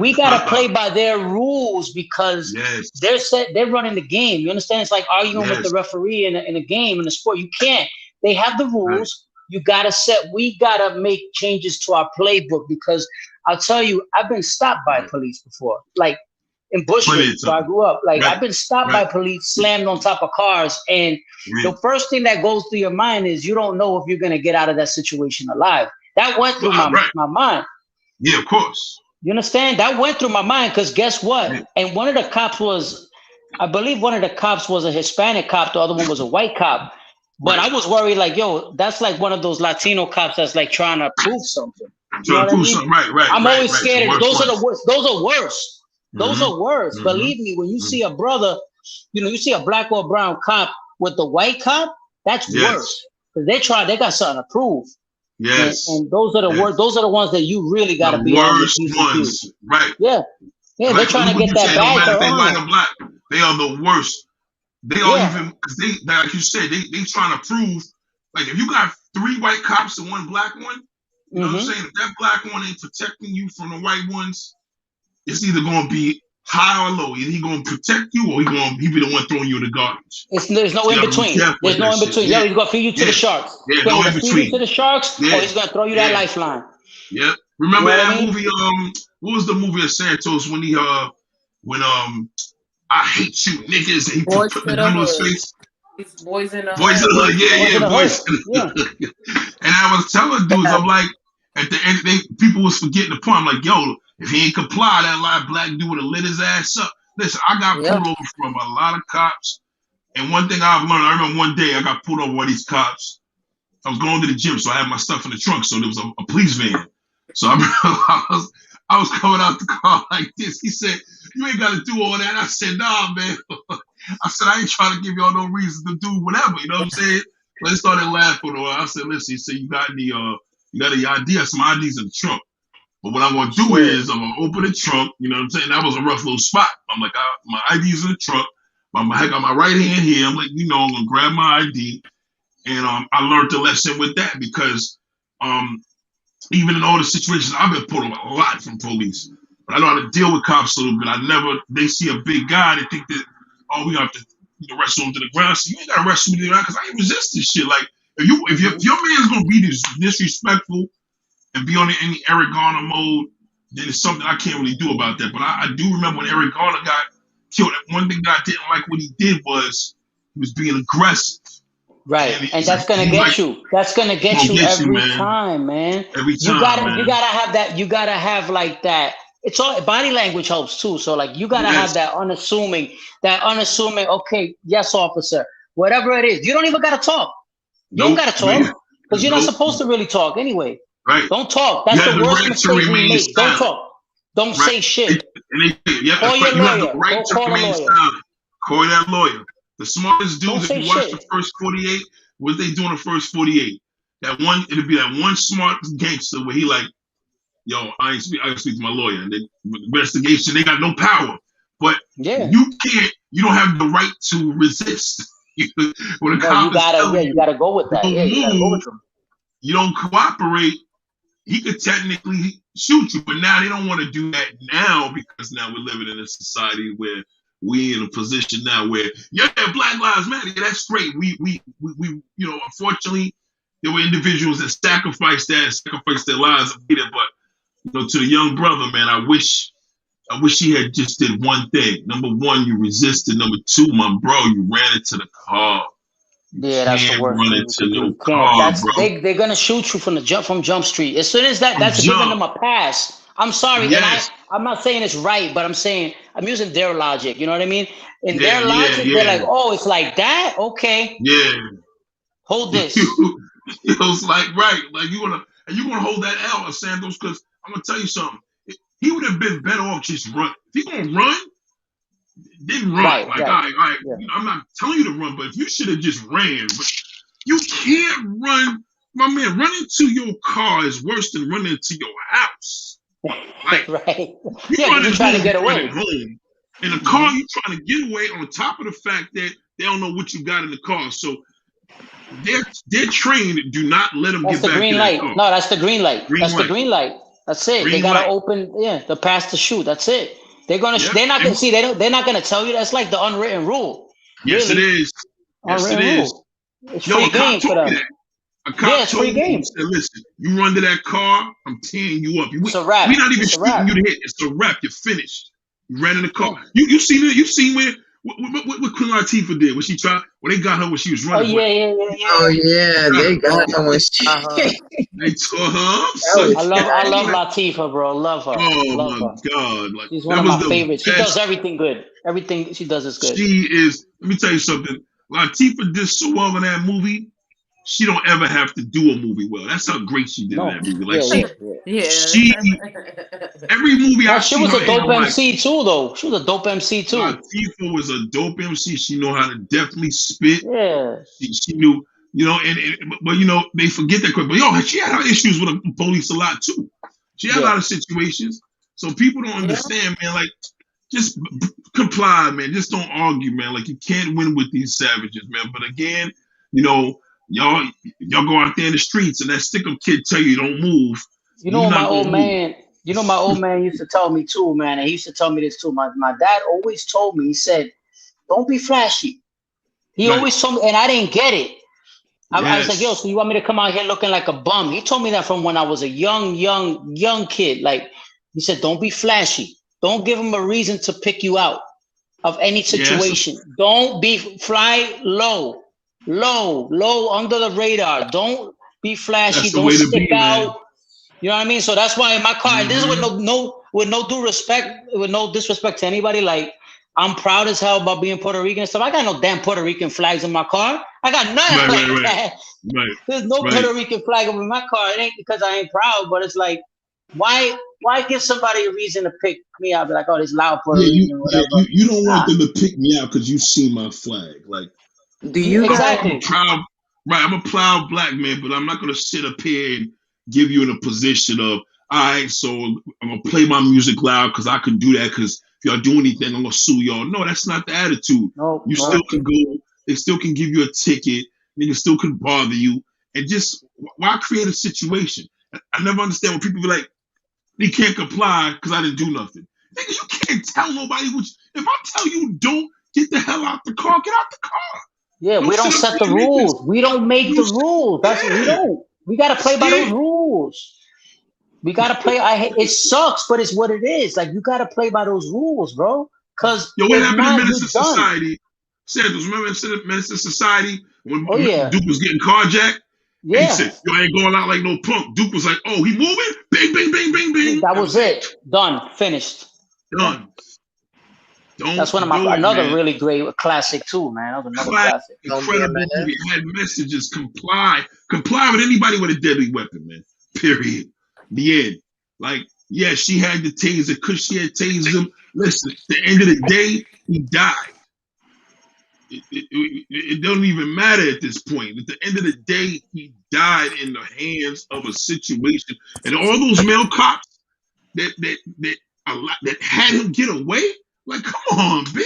We gotta play by their rules because they're running the game. You understand? It's like arguing with the referee in a game, in a sport. You can't. They have the rules. We gotta make changes to our playbook because I'll tell you, I've been stopped by police before, like in Bushwick, where I grew up. Like I've been stopped by police, slammed on top of cars, and the first thing that goes through your mind is you don't know if you're gonna get out of that situation alive. That went through my mind. Yeah, of course. You understand? That went through my mind because guess what? Yeah. And one of the cops was, I believe one of the cops was a Hispanic cop, the other one was a white cop. But I was worried, like, yo, that's like one of those Latino cops that's like trying to prove something. Trying to prove something, right. I'm always scared. Those are the worst. Those are worse. Those are worse. Believe me, when you see a brother, you see a black or brown cop with the white cop, that's worse. Because they got something to prove. Yes. And those are the worst. Those are the ones that you really got to be on. Worst ones, right? Yeah. Yeah, they're trying to get that badge. No they white or black. They are the worst. They don't even, because like you said, they trying to prove, like if you got 3 white cops and 1 black one, you know what I'm saying? If that black one ain't protecting you from the white ones, it's either going to be high or low. Either he going to protect you or he be the one throwing you in the garbage. There's no in between. There's no in between. Yeah, he's going to feed you to the sharks. Yeah, no in between. Feed you to the sharks, or he's going to throw you that lifeline. Yep. Remember that movie? What was the movie of Santos when I hate you niggas and he put the gun on his face? Boys in the Hood. Yeah, Boys in the Hood. And I was telling dudes, I'm like, at the end, people was forgetting the point. I'm like, yo, if he ain't comply, that live black dude would have lit his ass up. Listen, I got pulled over from a lot of cops. And one thing I've learned, I remember one day I got pulled over by these cops. I was going to the gym, so I had my stuff in the trunk. So there was a police van. So I was coming out the car like this. He said, you ain't got to do all that. I said, nah, man. I said, I ain't trying to give y'all no reason to do whatever. You know what I'm saying? They started laughing. I said, listen, he said, you got any ID? I said, my ID's in the trunk. But what I'm going to do is I'm going to open the trunk. You know what I'm saying? That was a rough little spot. I'm like, my ID's in the trunk. I got my right hand here. I'm like, I'm going to grab my ID. And I learned a lesson with that because even in all the situations, I've been pulled over a lot from police. But I know how to deal with cops a little bit. They see a big guy, they think that, we have to wrestle him to the ground. So you ain't got to wrestle me to the ground because I ain't resist this shit. Like, if your man's going to be disrespectful and be on any Eric Garner mode, then it's something I can't really do about that. But I do remember when Eric Garner got killed, one thing that I didn't like what he did was he was being aggressive. Right, and that's gonna get you. That's gonna get you every time, man. Every time, you gotta have that. You gotta have like that it's all body language helps too. So like you gotta have Yes. that unassuming. Okay, yes, officer, whatever it is. You don't even gotta talk. You don't Nope. gotta talk because you're not Nope. supposed to really talk anyway. Right. Don't talk. You That's have the the worst right to mistake we remain make. Don't silent. talk. Don't Right. say shit. And you have Call your you have the lawyer. right Go to call a remain lawyer. silent. Call that lawyer. The smartest Don't dudes, if say you watch the shit. first 48, what they do in the first 48? That one, it'll be that one smart gangster where he like, yo, I ain't speak to my lawyer. And then investigation, they got no power. But Yeah. you don't have the right to resist. When a No, you cop is gotta. Yeah, telling you you, gotta go with that. don't Yeah, you gotta go move, with them. you don't cooperate, he could technically shoot you. But now they don't want to do that now because now we're living in a society where we in a position now where, yeah, Black Lives Matter, yeah, that's great. We unfortunately, there were individuals that sacrificed their lives and did it. But to the young brother, man, I wish he had just did one thing. Number one, you resisted. Number two, my bro, you ran into the car. You Yeah, that's the can't worst run thing you could into do. no You can't. car, That's bro. they're gonna shoot you from Jump Street. As soon as From that's giving jump. them a pass. I'm sorry, and Yes. I'm not saying it's right, but I'm using their logic. You know what I mean? In Yeah, their yeah, logic, they're yeah. like, oh, it's like that. Okay, Yeah. hold this. It was like, right, like you gonna hold that L of Santos, because I'm gonna tell you something. He would have been better off just run. If he gonna run, then run. Right, Like, right. all right, Yeah. I'm not telling you to run, but if you should have just ran, but you can't run, my man. Running to your car is worse than running to your house. Like, Right. you Yeah, because running you're trying to home, get you running away. home. In the car, Mhm. you trying to get away. On top of the fact that they don't know what you got in the car, so they're trained. Do not let them That's get the back green in that light. car. No, that's the green light. Green That's the light. green light. That's it. They Green gotta light. open, the pass to shoot. That's it. They're gonna. Yep. They're not gonna And see. They're not gonna tell you. That's like the unwritten rule. yes, it Really, is. Yes, it unwritten is. rule. It's No, free a cop game for told me them. that. A Yeah, cop it's free told me, he game. said, listen, you run to that car, I'm tearing you up. It's a We're wrap. not even It's a shooting wrap. you to hit. It's a wrap. You're finished. You ran in the car. Yeah. You seen it? You seen what Queen Latifah did when they got her when she was Oh running, but yeah, yeah, yeah, Oh yeah. yeah, got they her. got her when Uh-huh. They tore her up, that son. was I love crazy. Latifah, bro. Love her. Oh Love my her. God. Like, She's one that of was my the favorites. She does best. everything good. Everything she does is good. She is, let me tell you something. Latifah did so well in that movie. She don't ever have to do a movie well. That's how great she did in No. that movie. Like Yeah, yeah, yeah. Yeah. she every movie No, I she see was her a in, dope I'm like, MC too, though. She was a dope MC too. Latifah was a dope MC. She know how to definitely spit. Yeah. She knew, but they forget that quick. But she had her issues with the police a lot too. She had a Yeah. lot of situations. So people don't Yeah. understand, man. Like, just comply, man. Just don't argue, man. Like, you can't win with these savages, man. But again, y'all go out there in the streets and that stickum kid tell you don't move. You know You're what my not old gonna move. man, my old man used to tell me too, man, and he used to tell me this too. My dad always told me, he said, don't be flashy. He Right. always told me, and I didn't get it. I was like, yo, Yes. so you want me to come out here looking like a bum? He told me that from when I was a young kid. Like, he said, don't be flashy. Don't give him a reason to pick you out of any Yes. situation. Don't fly low, under the radar. Don't be flashy. That's the Don't way to be, stick man. out. You know what I mean? So that's why in my car, and this is with Mm-hmm. no disrespect to anybody. Like, I'm proud as hell about being Puerto Rican and stuff. I got no damn Puerto Rican flags in my car. I got nothing like that. Right. There's no Right. Puerto Rican flag in my car. It ain't because I ain't proud, but it's like, why give somebody a reason to pick me out? Be like, oh, this loud Puerto Rican, whatever. You don't want Nah. them to pick me out because you see my flag. Like, Do you guys? Exactly. I'm a proud black man, but I'm not gonna sit up here and give you in a position of, all right, so I'm gonna play my music loud because I can do that, because if y'all do anything, I'm gonna sue y'all. No, that's not the attitude. No, You still can go, they still can give you a ticket, niggas still can bother you, and just why create a situation? I never understand when people be like, they can't comply because I didn't do nothing. Nigga, you can't tell nobody if I tell you don't get the hell out the car, get out the car. Yeah, we don't sit up set the there and make this. rules. We don't make the You- rules. That's what we Yeah. don't. We gotta play by those Yeah. rules. We gotta play. It sucks, but it's what it is. Like, you gotta play by those rules, bro. Cause Yo, what if happened to not, Menace you're to done. Society? Santos, remember Menace to Society when Oh yeah. Duke was getting carjacked? And he Yeah, said, "Yo, I ain't going out like no punk." Duke was like, "Oh, he moving? Bing, bing, bing, bing, bing." that That was was it. it. Done. Finished. Yeah. Done. Don't That's one of my do it, another man. really great classic too, man. That was another Class, classic. Don't be a incredible movie. menace. It had messages. Comply with anybody with a deadly weapon, man. Period. The end. Like, yeah, she had the taser because she had tased him. Listen, at the end of the day, he died. It don't even matter at this point. At the end of the day, he died in the hands of a situation, and all those male cops that that had him get away. Like, come on, B.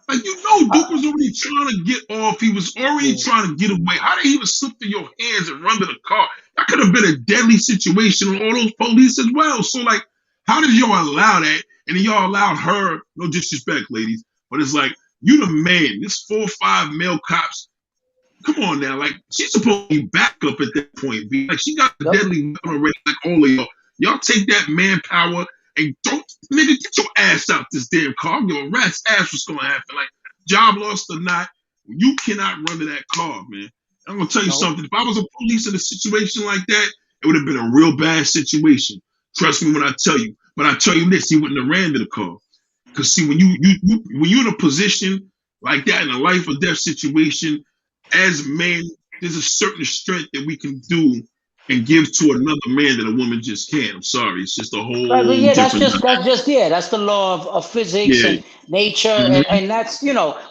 Like, Duke was already trying to get off. He was already Yeah. trying to get away. How did he even slip through your hands and run to the car? That could have been a deadly situation on all those police as well. So, like, how did y'all allow that? And then y'all allowed her, no disrespect, ladies, but it's like, you the man. This 4 or 5 male cops. Come on now. Like, she's supposed to be back up at that point, B. Like, she got a Yep. deadly weapon already, like all of y'all. Y'all take that manpower and don't, nigga, get your ass out this damn car. Your rat's ass was gonna happen. Like, job lost or not, you cannot run to that car, man. I'm gonna tell you No. something. If I was a police in a situation like that, it would have been a real bad situation. Trust me when I tell you. But I tell you this, he wouldn't have ran to the car. Cause see, when when you're in a position like that in a life or death situation, as men, there's a certain strength that we can do and give to another man that a woman just can't. I'm sorry, it's just a Right, but whole yeah, different. that's the law of physics Yeah. and nature, Mhm. and that's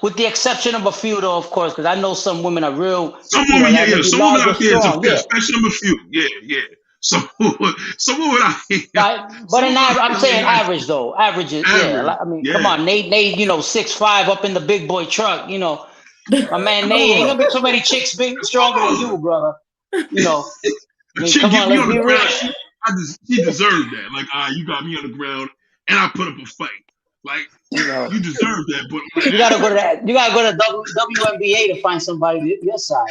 with the exception of a few though, of course, because I know some women are real, Some women, yeah, that may yeah. be Some women large or out there is a strong, yeah. especially number few. Yeah, yeah. Some some women out here, But some in women out I'm here saying like average though, averages, yeah. average. I mean, come Yeah. on, Nate, 6'5" up in the big boy truck, my man Come Nate, ain't on. gonna be too many chicks big stronger Come than on. you, brother. You know, I A mean, chick come get on, me let's on the be real. ground, she deserved that. Like, you got me on the ground and I put up a fight. Like, You know, you deserve that. But on you gotta go to average, that. You gotta go to WNBA to find somebody your side.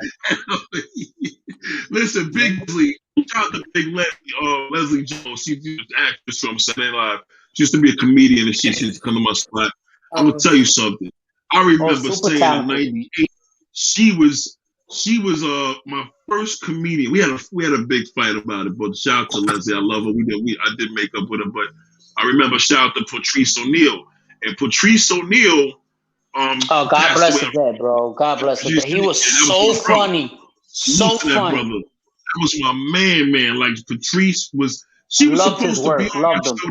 listen, You Big know? Leslie, shout out to Big Leslie Jones. She's an actress from Saturday Night Live. She used to be a comedian and shit. She used to come to my spot. I'm gonna Oh, tell you something. I Oh, remember super saying in talented. '98, she was my first comedian. We had a big fight about it, but shout out to Leslie. I love her. I did make up with her, but I remember shout out to Patrice O'Neal. And Patrice O'Neal Oh, God passed bless away. his dead, bro. God bless his dead. He was That was so my brother. funny, Salute so to that funny. brother. That was my man. Like Patrice she I was loved his supposed to be work. on my Loved him. show.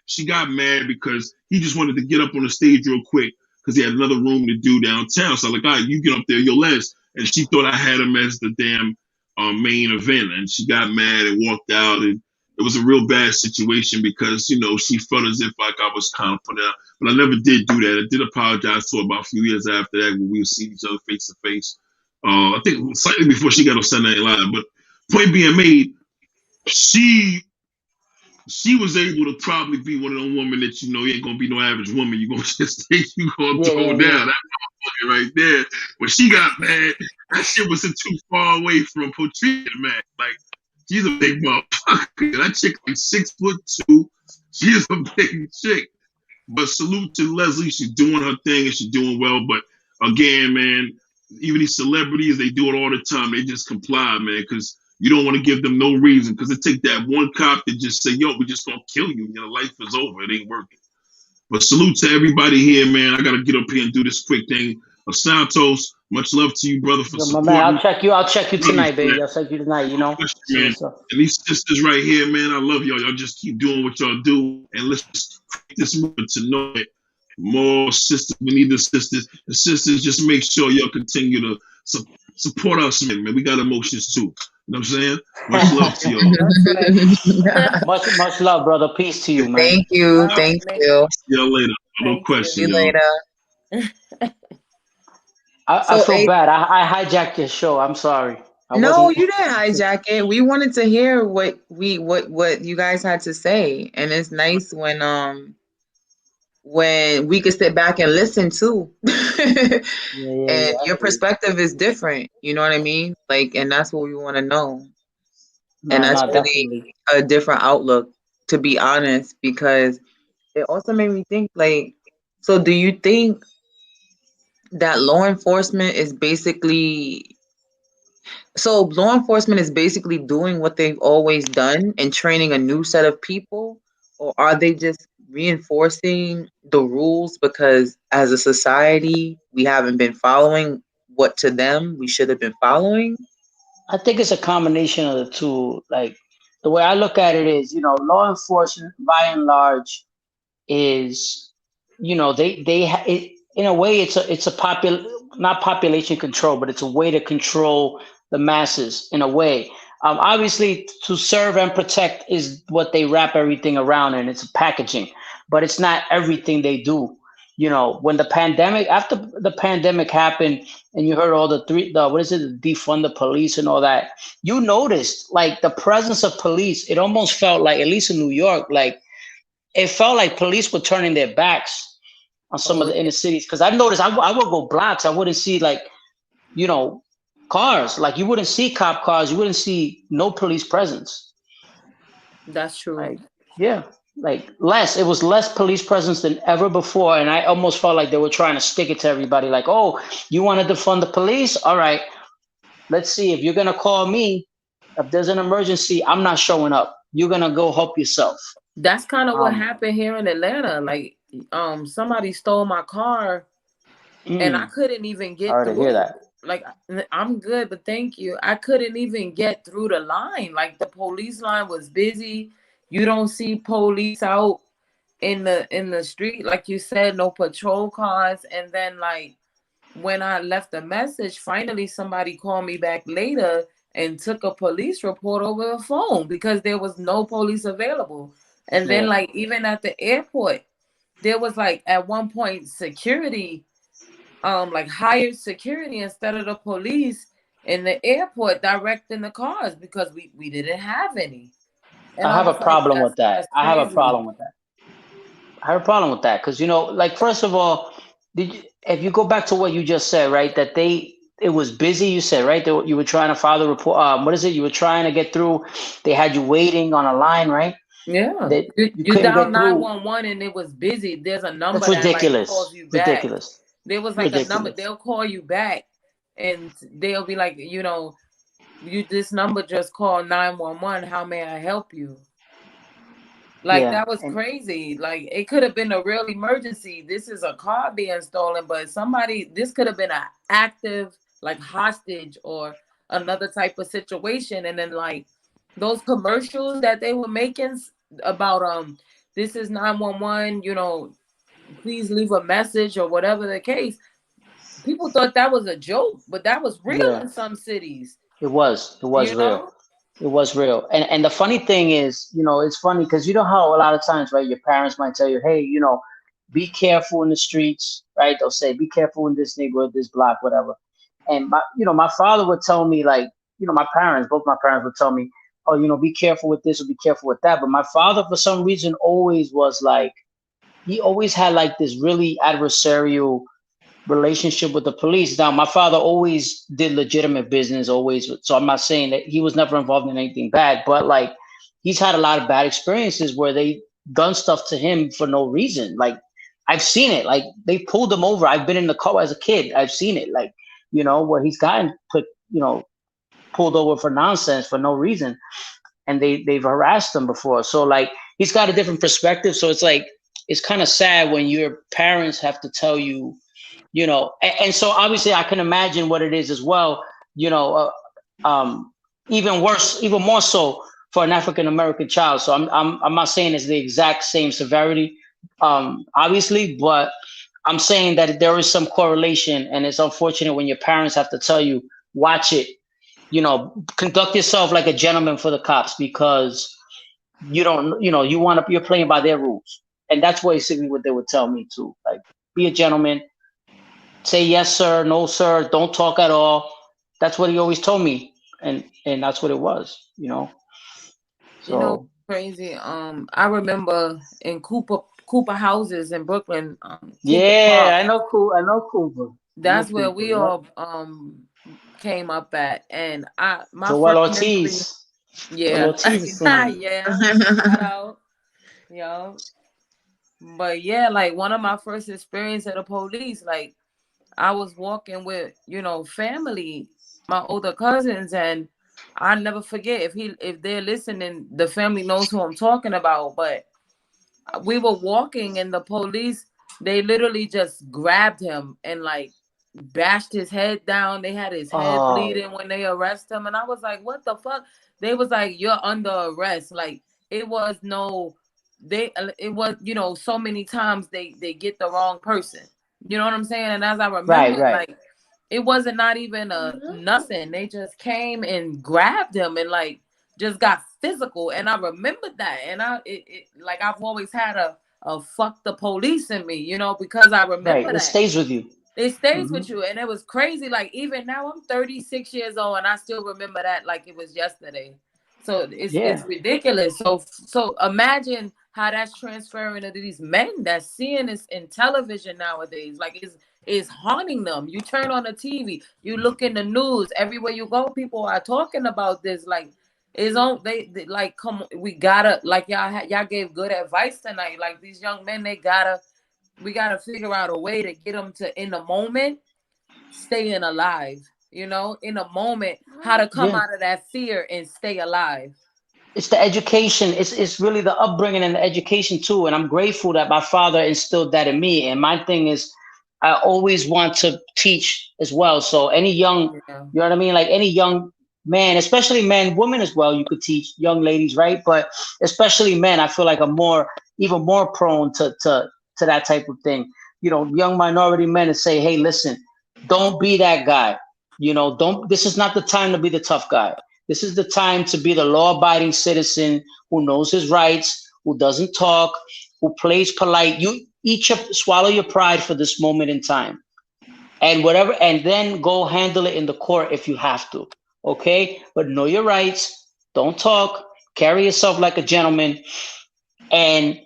She got mad because he just wanted to get up on the stage real quick because he had another room to do downtown. So I'm like, all right, you get up there, you're last. And she thought I had him as the damn main event. And she got mad and walked out. And it was a real bad situation because, she felt as if like I was kind of putting out. But I never did do that. I did apologize to her about a few years after that when we would see each other face to face. I think slightly before she got on Sunday Night Live. But point being made, she was able to probably be one of them women that you ain't gonna be no average woman. You gonna just think you gonna Yeah, throw yeah, down yeah. that motherfucker right there. When she got mad, that shit wasn't too far away from Patricia, man. Like, she's a big motherfucker. That chick like 6'2". She's a big chick. But salute to Leslie. She's doing her thing and she's doing well. But again, man, even these celebrities, they do it all the time. They just comply, man, because you don't want to give them no reason. Because it take that one cop to just say, "Yo, we just gonna kill you. Your life is over. It ain't working." But salute to everybody here, man. I gotta get up here and do this quick thing. Santos, much love to you, brother, for So, my man, supporting. I'll check you Love you tonight, for that. baby. I'll check you tonight. Question, See man. what's up. And these sisters right here, man, I love y'all. Y'all just keep doing what y'all do, and let's just create this movement to know it. More sisters, we need the sisters. The sisters, just make sure y'all continue to support us, man. We got emotions too. You know what I'm saying? Much love to y'all. that's right. Much love, brother. Peace to you, man. Thank you. All right, Thank man. you. See y'all later. No Thank See you. question, you y'all. later. I So, feel bad. I hijacked your show. I'm sorry. I no, wasn't. you didn't hijack it. We wanted to hear what you guys had to say, and it's nice when we could sit back and listen too. Yeah, yeah, And yeah. your perspective is different. You know what I mean? Like, and that's what we want to know. And No, that's no, really definitely. a different outlook, to be honest, because it also made me think, like, so do you think that law enforcement is basically So law enforcement is basically doing what they've always done and training a new set of people, or are they just reinforcing the rules because as a society we haven't been following what to them we should have been following? I think it's a combination of the two. Like the way I look at it is, law enforcement by and large is, in a way it's a not population control, but it's a way to control the masses in a way. Obviously, to serve and protect is what they wrap everything around, and it's packaging, but it's not everything they do. When after the pandemic happened, and you heard all the what is it, defund the police and all that, you noticed like the presence of police. It almost felt like, at least in New York, like it felt like police were turning their backs on some Oh of the yeah, inner cities. Because I've noticed, I would go blocks, I wouldn't see like, you know, cars. Like you wouldn't see cop cars, you wouldn't see no police presence. that's true. Like, yeah, like less. It was less police presence than ever before, and I almost felt like they were trying to stick it to everybody. Like, oh, you want to defund the police? All right, let's see. If you're gonna call me, if there's an emergency, I'm not showing up. You're gonna go help yourself. That's kind of what Um, happened here in Atlanta. Like, somebody stole my car and I mm, couldn't even get Sorry to hear through. that. Like, I'm good, but thank you. I couldn't even get through the line. Like, the police line was busy. You don't see police out in the street, like you said, no patrol cars. And then, like, when I left a message, finally somebody called me back later and took a police report over the phone because there was no police available. And then, Yeah. like, even at the airport, there was, like, at one point security, like, hired security instead of the police in the airport directing the cars because we didn't have any. And I I have a was like, problem that's with that. that's I have a crazy. problem with that. I have a problem with that because like first of all, if you go back to what you just said, right? That it was busy. You said right. You were trying to file the report. What is it? You were trying to get through. They had you waiting on a line, right? Yeah. That you You couldn't dial get through. 911 and it was busy. There's a That's number that, like, calls ridiculous. you back. Ridiculous. There was like a number, Ridiculous. they'll call you back and they'll be like, you this number just called 911. How may I help you? Like, Yeah. that was And crazy. Like, it could have been a real emergency. This is a car being stolen, but this could have been an active, like, hostage or another type of situation. And then, like, those commercials that they were making about, this is 911, please leave a message or whatever the case. People thought that was a joke, but that was real yeah, in some cities, it was. It was you real. know? It was real. And the funny thing is, it's funny because you know how a lot of times, right, your parents might tell you, hey, be careful in the streets, right? They'll say, be careful in this neighborhood, this block, whatever. And my father would tell me, like, both my parents would tell me, oh, be careful with this or be careful with that. But my father, for some reason, always was like, he always had like this really adversarial relationship with the police. Now, my father always did legitimate business, always. So I'm not saying that he was never involved in anything bad, but like he's had a lot of bad experiences where they done stuff to him for no reason. Like I've seen it. Like they pulled him over. I've been in the car as a kid. I've seen it. Like where he's gotten put, pulled over for nonsense for no reason, and they've harassed him before. So like he's got a different perspective. So it's like it's kind of sad when your parents have to tell you, and so obviously I can imagine what it is as well, you know um even worse, even more so for an African American child. So I'm not saying it's the exact same severity, obviously, but I'm saying that there is some correlation, and it's unfortunate when your parents have to tell you, watch it, conduct yourself like a gentleman for the cops, because you don't, you're playing by their rules. And that's basically what they would tell me too, like, be a gentleman, say yes sir, no sir, don't talk at all. That's what he always told me, and that's what it was, You know, so crazy. I remember in Cooper houses in Brooklyn, Cooper yeah, Park. I know Cooper. I know That's where Cooper. we Yep. all came up at, and my Joel first memory, Ortiz. Joel yeah, Ortiz's son. yeah, shout out, yo. But yeah, like, one of my first experience at the police, like, I was walking with family, my older cousins, and I never forget, if they're listening, the family knows who I'm talking about. But we were walking and the police, they literally just grabbed him and like bashed his head down. They had his head Oh, bleeding when they arrest him, and I was like, what the fuck? They was like, you're under arrest. Like, it was no, they it was, so many times they get the wrong person, you know what I'm saying? And as I right, remember, right, like, it wasn't not even a nothing. They just came and grabbed him and like just got physical. And I remembered that. And like, I've always had a fuck the police in me, because I right. remember It that. stays with you. It stays Hmm. with you. And it was crazy. Like, even now I'm 36 years old and I still remember that like it was yesterday. So it's Yeah, ridiculous. So imagine how that's transferring to these men that's seeing this in television nowadays. Like, it's haunting them. You turn on the TV, you look in the news, everywhere you go, people are talking about this. Like, it's on, they like, come on, we gotta, like, y'all gave good advice tonight. Like, these young men, we gotta figure out a way to get them to, in the moment, staying alive. In the moment, how to come yeah. out of that fear and stay alive. It's the education. It's really the upbringing and the education too. And I'm grateful that my father instilled that in me. And my thing is, I always want to teach as well. So any young, Yeah, you know what I mean? Like any young man, especially men, women as well, you could teach young ladies, right? But especially men, I feel like I'm even more prone to that type of thing. Young minority men to say, hey, listen, don't be that guy. This is not the time to be the tough guy. This is the time to be the law abiding citizen who knows his rights, who doesn't talk, who plays polite. You swallow your pride for this moment in time, and whatever, and then go handle it in the court if you have to. Okay, but know your rights. Don't talk. Carry yourself like a gentleman, and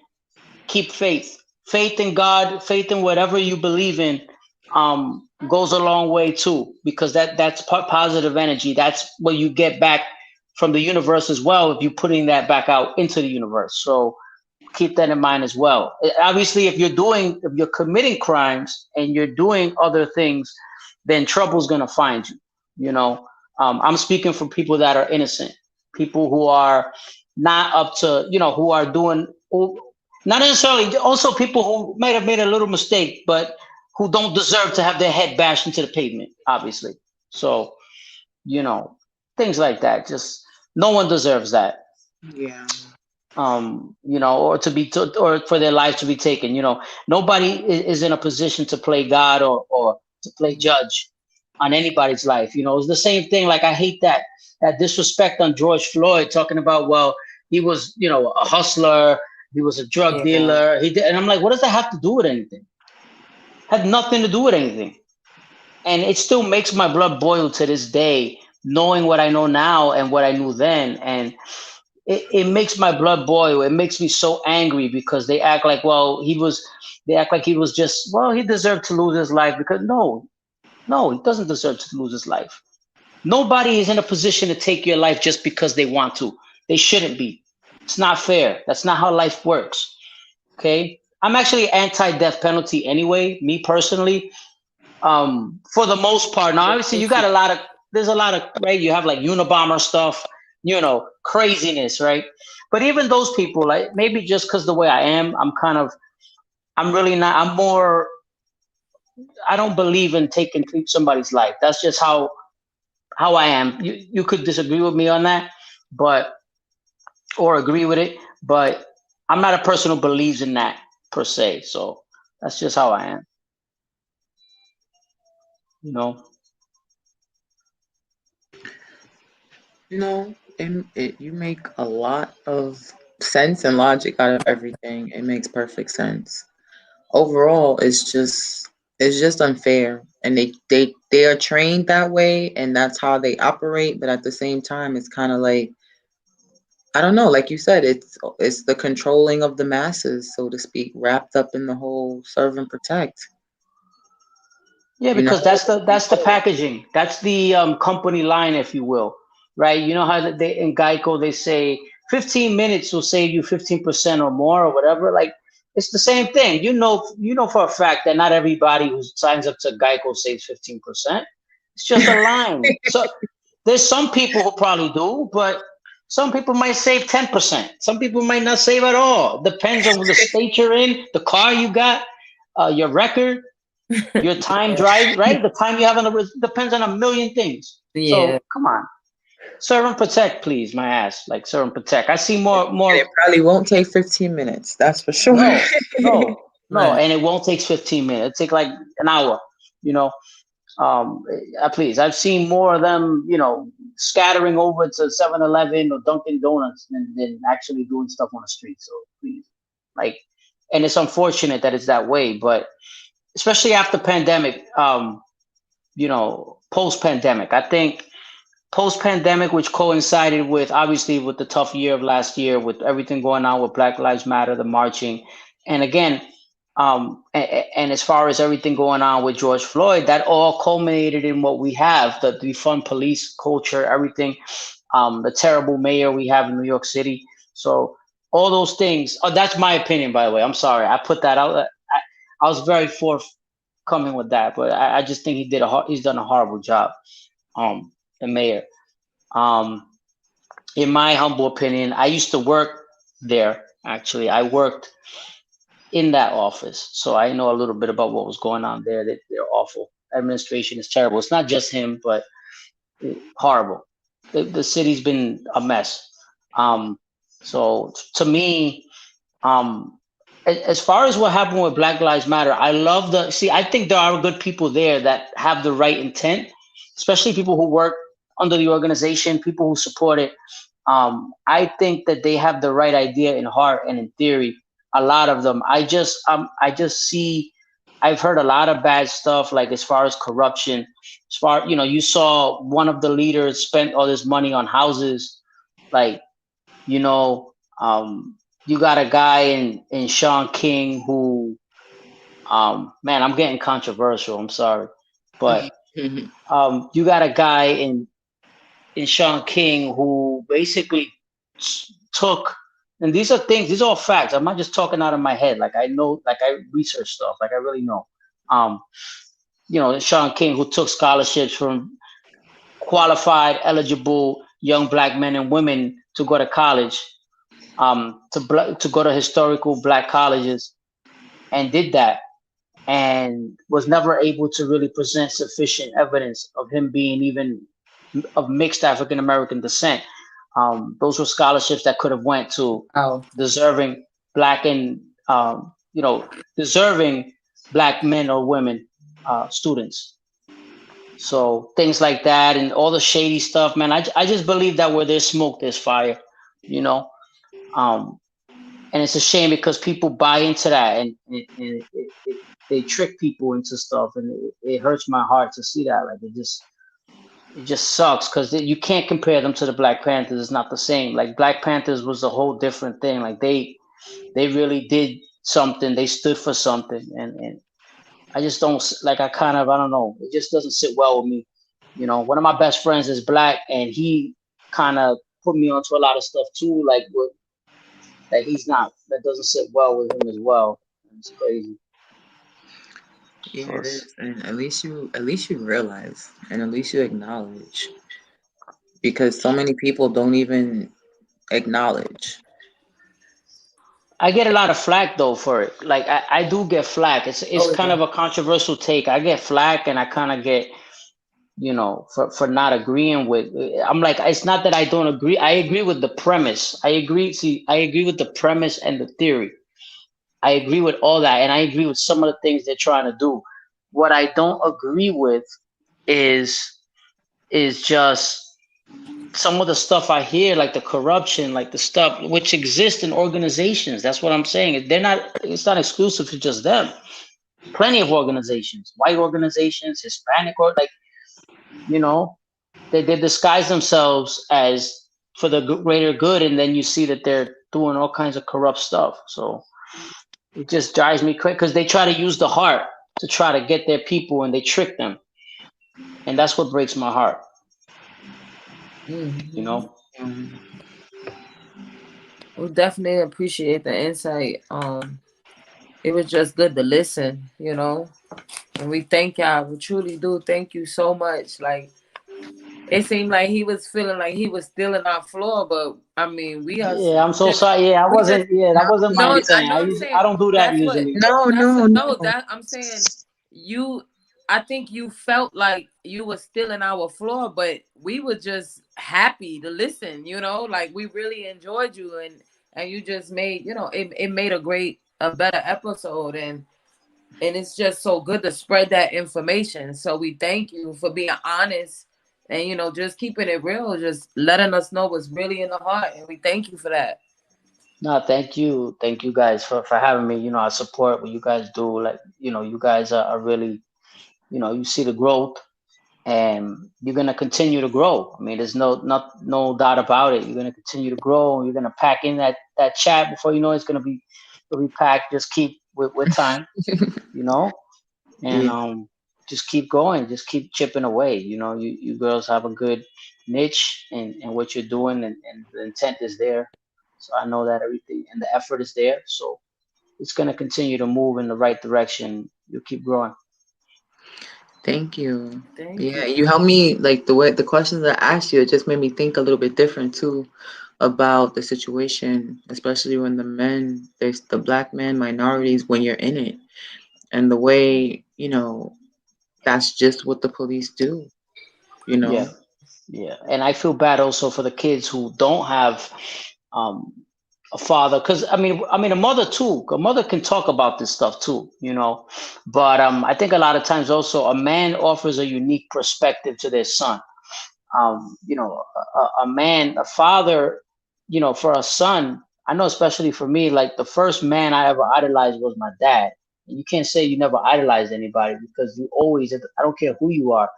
keep faith. Faith in God, faith in whatever you believe in, goes a long way too, because that's positive energy. That's what you get back from the universe as well if you're putting that back out into the universe. So keep that in mind as well. Obviously, if you're committing crimes and you're doing other things, then trouble's gonna find you. You know, I'm speaking for people that are innocent, people who are not up to, who are doing, not necessarily, also people who might have made a little mistake, but who don't deserve to have their head bashed into the pavement, obviously. So, you know, things like that. Just no one deserves that. Yeah. Or or for their life to be taken. Nobody is in a position to play God or to play judge on anybody's life. It's the same thing. Like, I hate that disrespect on George Floyd, talking about, well, he was, a hustler, he was a drug yeah, dealer, he did, and I'm like, what does that have to do with anything? Had nothing to do with anything. And it still makes my blood boil to this day, knowing what I know now and what I knew then. And it makes my blood boil. It makes me so angry because they act like he was just, well, he deserved to lose his life, because no, he doesn't deserve to lose his life. Nobody is in a position to take your life just because they want to. They shouldn't be. It's not fair. That's not how life works. Okay. I'm actually anti-death penalty anyway, me personally. For the most part. Now, obviously, me too. there's a lot of, right? You have like Unabomber stuff, craziness, right? But even those people, like, maybe just because the way I am, I'm really not. I'm more. I don't believe in taking somebody's life. That's just how I am. You could disagree with me on that, but or agree with it, but I'm not a person who believes in that per se. So that's just how I am. You know. No, you make a lot of sense and logic out of everything. It makes perfect sense. Overall, it's just unfair, and they are trained that way, and that's how they operate. But at the same time, it's kind of like, I don't know, like you said, it's the controlling of the masses, so to speak, wrapped up in the whole serve and protect. Yeah, You know? because that's the packaging. That's the company line, if you will, right? You know how they in Geico they say 15 minutes will save you 15% or more or whatever. Like, it's the same thing. You know for a fact that not everybody who signs up to Geico saves 15%. It's just a line. So there's some people who probably do, but some people might save 10%. Some people might not save at all. Depends on the state you're in, the car you got, your record, your time Yeah. drive, right? The time you have on the depends on a million things. Yeah. So come on, serve and protect, please, my ass. Like serve and protect. I see And it more. probably won't take 15 minutes. That's for sure. No, no, no, Right. and it won't take 15 minutes. It take like an hour. You know, please, I've seen more of them, scattering over to 7-Eleven or Dunkin' Donuts than actually doing stuff on the street. So please, like, and it's unfortunate that it's that way, but especially after pandemic, post pandemic, I think post pandemic, which coincided with obviously with the tough year of last year, with everything going on with Black Lives Matter, the marching, and again, and as far as everything going on with George Floyd, that all culminated in what we have, the defund police culture, everything, the terrible mayor we have in New York City. So all those things. Oh, that's my opinion, by the way. I'm sorry, I put that out. I was very forthcoming with that, but I just think he's done a horrible job. The mayor. Um, in my humble opinion, I used to work there. Actually, I worked in that office, so I know a little bit about what was going on there. They're awful. Administration is terrible. It's not just him, but horrible. The city's been a mess. Um, so to me, um, as far as what happened with Black Lives Matter, I love I think there are good people there that have the right intent, especially people who work under the organization, people who support it. I think that they have the right idea in heart and in theory. A lot of them. I just see. I've heard a lot of bad stuff, like as far as corruption. As far you saw one of the leaders spent all this money on houses, like you know, you got a guy in Sean King who, man, I'm getting controversial. I'm sorry, but you got a guy in Sean King who basically took, and these are all facts. I'm not just talking out of my head. Like I know, like I research stuff. Like I really know. Um, Sean King who took scholarships from qualified, eligible young black men and women to go to college, to go to historical black colleges, and did that, and was never able to really present sufficient evidence of him being even of mixed African American descent. Those were scholarships that could have went to Wow. deserving black and deserving black men or women students. So things like that and all the shady stuff, man. I just believe that where there's smoke, there's fire, you know. Um, and it's a shame because people buy into that, and they trick people into stuff, and it hurts my heart to see that. Like it just sucks because you can't compare them to the Black Panthers. It's not the same. Like Black Panthers was a whole different thing. Like they really did something. They stood for something, and I just don't like. I don't know. It just doesn't sit well with me. One of my best friends is black, and he kind of put me onto a lot of stuff too. Like that that doesn't sit well with him as well. It's crazy. Yeah, So it is. And at least you realize and at least you acknowledge, because so many people don't even acknowledge. I get a lot of flack though for it. Like I do get flack. It's Oh kind yeah. of a controversial take. I get flack, and I kind of get for not agreeing with. I'm like, it's not that I don't agree. I agree with the premise. I agree with the premise and the theory. I agree with all that, and I agree with some of the things they're trying to do. What I don't agree with is just some of the stuff I hear, like the corruption, like the stuff which exists in organizations. That's what I'm saying. They're not. It's not exclusive to just them. Plenty of organizations, white organizations, Hispanic, or like you know, they disguise themselves as for the greater good, and then you see that they're doing all kinds of corrupt stuff. So it just drives me crazy because they try to use the heart to try to get their people, and they trick them, and that's what breaks my heart. You Hmm. know. Um, We definitely appreciate the insight. It was just good to listen, And we thank y'all. We truly do. Thank you so much. Like, it seemed like he was feeling like he was still in our floor, but I mean, Yeah, I'm so just sorry. Yeah, I we just wasn't. Yeah, that wasn't my no, I intent. know I'm I saying don't do that that's what usually. No, that's no, no no. that I'm saying you I think you felt like you were still in our floor, but we were just happy to listen, like we really enjoyed you, and you just made, it made a better episode, and it's just so good to spread that information. So we thank you for being honest and just keeping it real, just letting us know what's really in the heart, and we thank you for that. No, thank you guys for having me. I support what you guys do. Like, you guys are really, you see the growth, and you're gonna continue to grow. I mean, there's no doubt about it. You're gonna continue to grow. You're gonna pack in that chat before you know it's gonna be packed. Just keep with time, you know, and Yeah, just keep going. Just keep chipping away. You girls have a good niche and what you're doing, and the intent is there. So I know that everything and the effort is there. So it's gonna continue to move in the right direction. You keep growing. thank you. Thank Yeah, you. you helped me, like the way the questions I asked you, it just made me think a little bit different too about the situation, especially when there's the black men, minorities, when you're in it, and the way, that's just what the police do, you Yeah. know? Yeah, and I feel bad also for the kids who don't have um, a father, because I mean, a mother too. A mother can talk about this stuff too. But I think a lot of times also a man offers a unique perspective to their son. A man, a father, for a son. I know, especially for me, like the first man I ever idolized was my dad. And you can't say you never idolized anybody because you always. I don't care who you are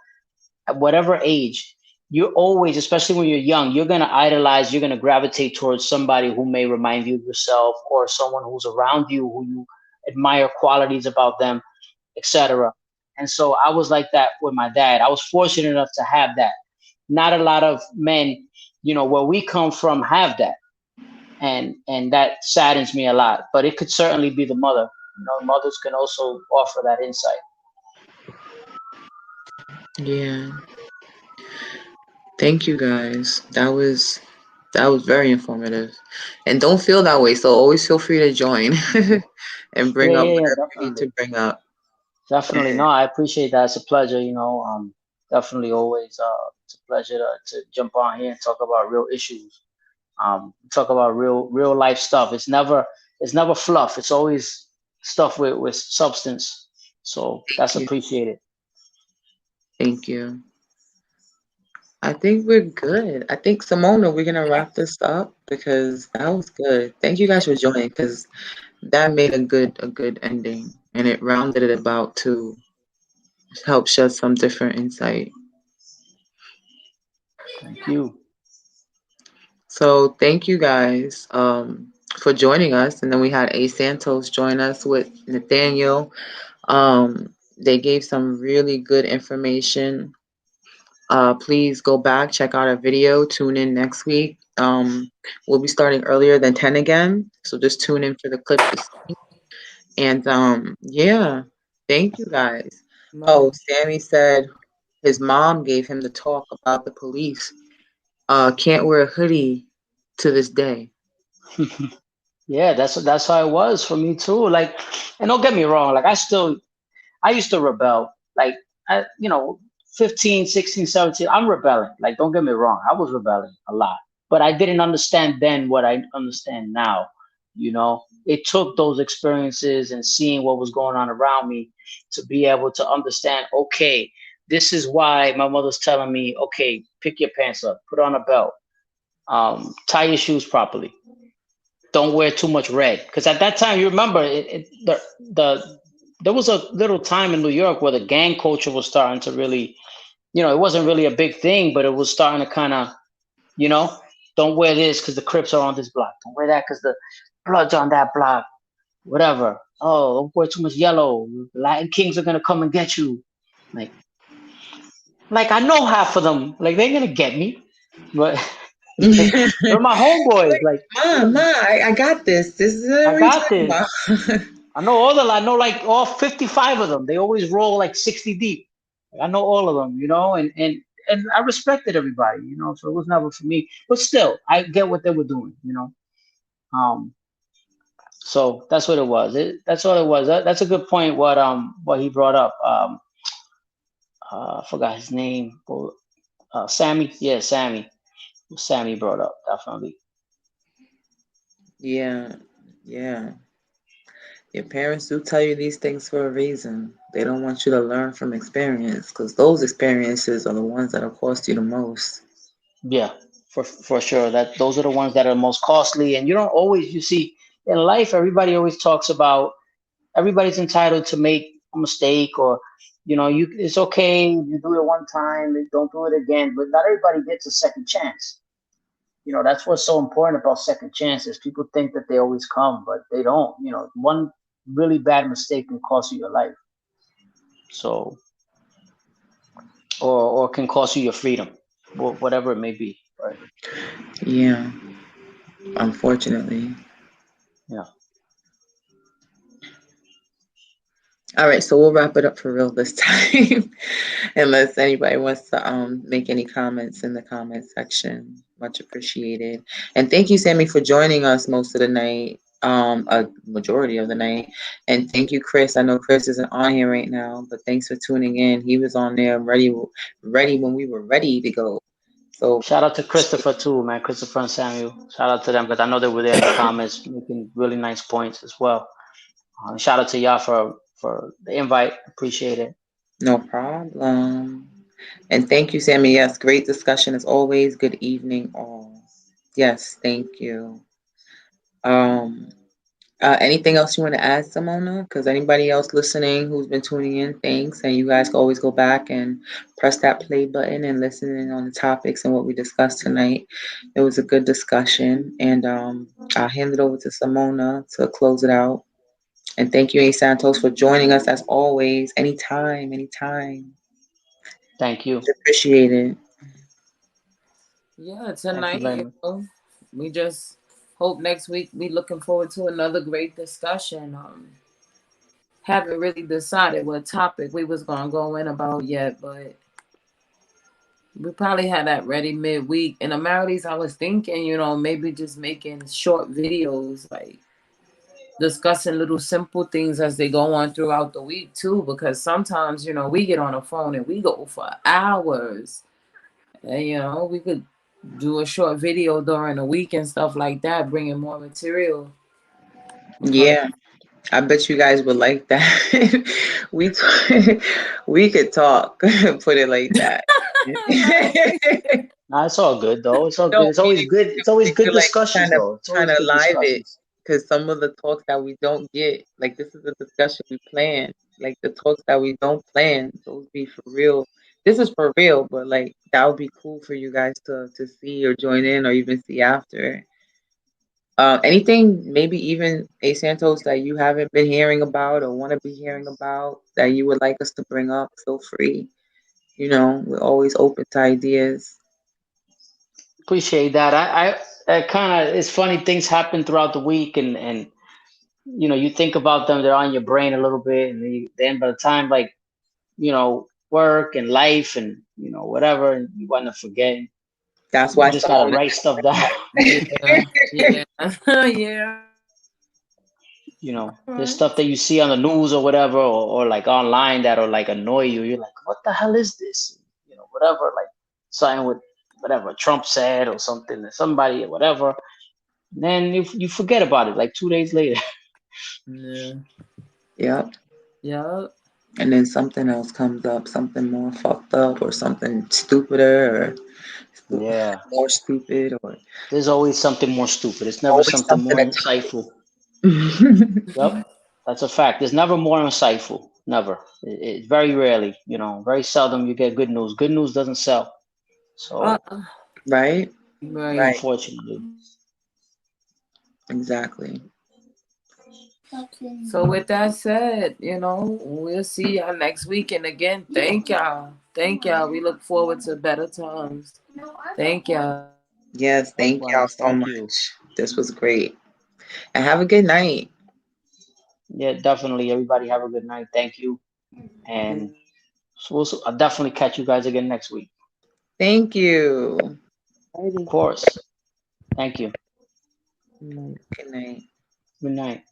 at whatever age, you're always, especially when you're young, you're going to idolize, you're going to gravitate towards somebody who may remind you of yourself or someone who's around you who you admire qualities about them, etc. And so I was like that with my dad. I was fortunate enough to have that. Not a lot of men, where we come from have that. And that saddens me a lot. But it could certainly be the mother. Mothers can also offer that insight. Yeah. Thank you guys. That was very informative. And don't feel that way, so always feel free to join and Yeah, bring up yeah, yeah, whatever you need definitely. to bring up. Definitely. No, I appreciate that. It's a pleasure, definitely always it's a pleasure to jump on here and talk about real issues. Talk about real life stuff. It's never fluff. It's always stuff with substance. So Thank that's you. appreciated. Thank you. I think we're good. I think Simona, we're gonna wrap this up because that was good. Thank you guys for joining because that made a good ending and it rounded it about to help shed some different insight. Thank you. So thank you guys for joining us. And then we had A Santos join us with Nathaniel. They gave some really good information. Please go back, check out our video, tune in next week. We'll be starting earlier than 10 again. So just tune in for the clip to see. And yeah, thank you guys. No. Oh, Sammy said his mom gave him the talk about the police. Can't wear a hoodie to this day. Yeah, that's how it was for me too. Like, and don't get me wrong, like I used to rebel. Like, I, 15, 16, 17, I'm rebelling. Like, don't get me wrong. I was rebelling a lot, but I didn't understand then what I understand now. It took those experiences and seeing what was going on around me to be able to understand, okay, this is why my mother's telling me, okay, pick your pants up, put on a belt, tie your shoes properly, don't wear too much red, because at that time, you remember the there was a little time in New York where the gang culture was starting to really, it wasn't really a big thing, but it was starting to kind of, you know don't wear this because the Crips are on this block, don't wear that because the Bloods on that block, whatever. Oh, don't wear too much yellow, the Latin Kings are gonna come and get you. Like like I know half of them, like they're gonna get me, but they're my homeboys. Like, Ma, I got this. This is I what we're got talking this. about. I know I know like all 55 of them. They always roll like 60 deep. I know all of them, and I respected everybody, so it was never for me. But still, I get what they were doing. Um, so that's what it was. That's all it was. That's a good point. What he brought up. I forgot his name. Sammy. Yeah, Sammy. Sammy brought up definitely. Yeah, yeah. Your parents do tell you these things for a reason. They don't want you to learn from experience because those experiences are the ones that will cost you the most. Yeah, for sure. That those are the ones that are most costly, and you don't always. You see, in life, everybody always talks about everybody's entitled to make a mistake, or you it's okay you do it one time, don't do it again. But not everybody gets a second chance. That's what's so important about second chances. People think that they always come, but they don't. One really bad mistake can cost you your life. So, or can cost you your freedom, whatever it may be. Right? Yeah, unfortunately. Yeah. All right, so we'll wrap it up for real this time. Unless anybody wants to make any comments in the comment section. Much appreciated. And thank you, Sammy, for joining us most of the night, a majority of the night. And thank you, Chris. I know Chris isn't on here right now, but thanks for tuning in. He was on there ready when we were ready to go. So Shout out to Christopher too, man. Christopher and Samuel. Shout out to them because I know they were there in the comments making really nice points as well. Shout out to y'all for the invite. Appreciate it. no problem. And thank you, Sammy. Yes, great discussion as always. Good evening, all. Yes, thank you. Um, Anything else you want to add, Simona? Because anybody else listening who's been tuning in, thanks. And you guys can always go back and press that play button and listen in on the topics and what we discussed tonight. It was a good discussion. And I'll hand it over to Simona to close it out. And thank you, A Santos, for joining us as always. Anytime, anytime. Thank you. Appreciate it. Yeah, Thank you tonight, very much. we just hope next week we looking forward to another great discussion. Haven't really decided what topic we was gonna go in about yet, but we probably had that ready midweek. And the Maldives, I was thinking, maybe just making short videos, like discussing little simple things as they go on throughout the week too. Because sometimes, we get on the phone and we go for hours. And we could do a short video during the week and stuff like that, bringing more material. Because Yeah. I bet you guys would like that. we we could talk, put it like that. Nah, it's all good though. It's all No, good. It's always good. It's always we good could like discussions though. It's kind always of good live it discussions. because some of the talks that we don't get, like this is a discussion we plan. Like the talks that we don't plan, those be for real. This is for real, but like that would be cool for you guys to see or join in or even see after. Anything, maybe even A Santos that you haven't been hearing about or want to be hearing about that you would like us to bring up, feel free. We're always open to ideas. Appreciate that. I kind of it's funny things happen throughout the week and you think about them. They're on your brain a little bit, and then by the time like work and life and whatever, and you want to forget. That's You why just gotta Simone. write stuff down. yeah, yeah, yeah. There's stuff that you see on the news or whatever, or like online that'll like annoy you. You're like, what the hell is this? Whatever, like something with whatever Trump said or something, or somebody or whatever. And then you forget about it like 2 days later. Yeah. Yep. Yeah. And then something else comes up, something more fucked up or something stupider or Yeah. more stupid or There's always something more stupid. It's never always something something more to insightful. talk. Yep. That's a fact. There's never more insightful. Never. Very rarely, very seldom you get good news. Good news doesn't sell. Uh, So, Right? right. Right. unfortunately. Exactly. So with that said, we'll see y'all next week. And again, thank y'all. Thank y'all. We look forward to better times. Thank y'all. Yes, thank y'all Likewise. so Thank you. much. This was great. And have a good night. Yeah, definitely. Everybody have a good night. Thank you. And so I'll definitely catch you guys again next week. Thank you. Of Alrighty. course. Thank you. Mm. Good night. Good night.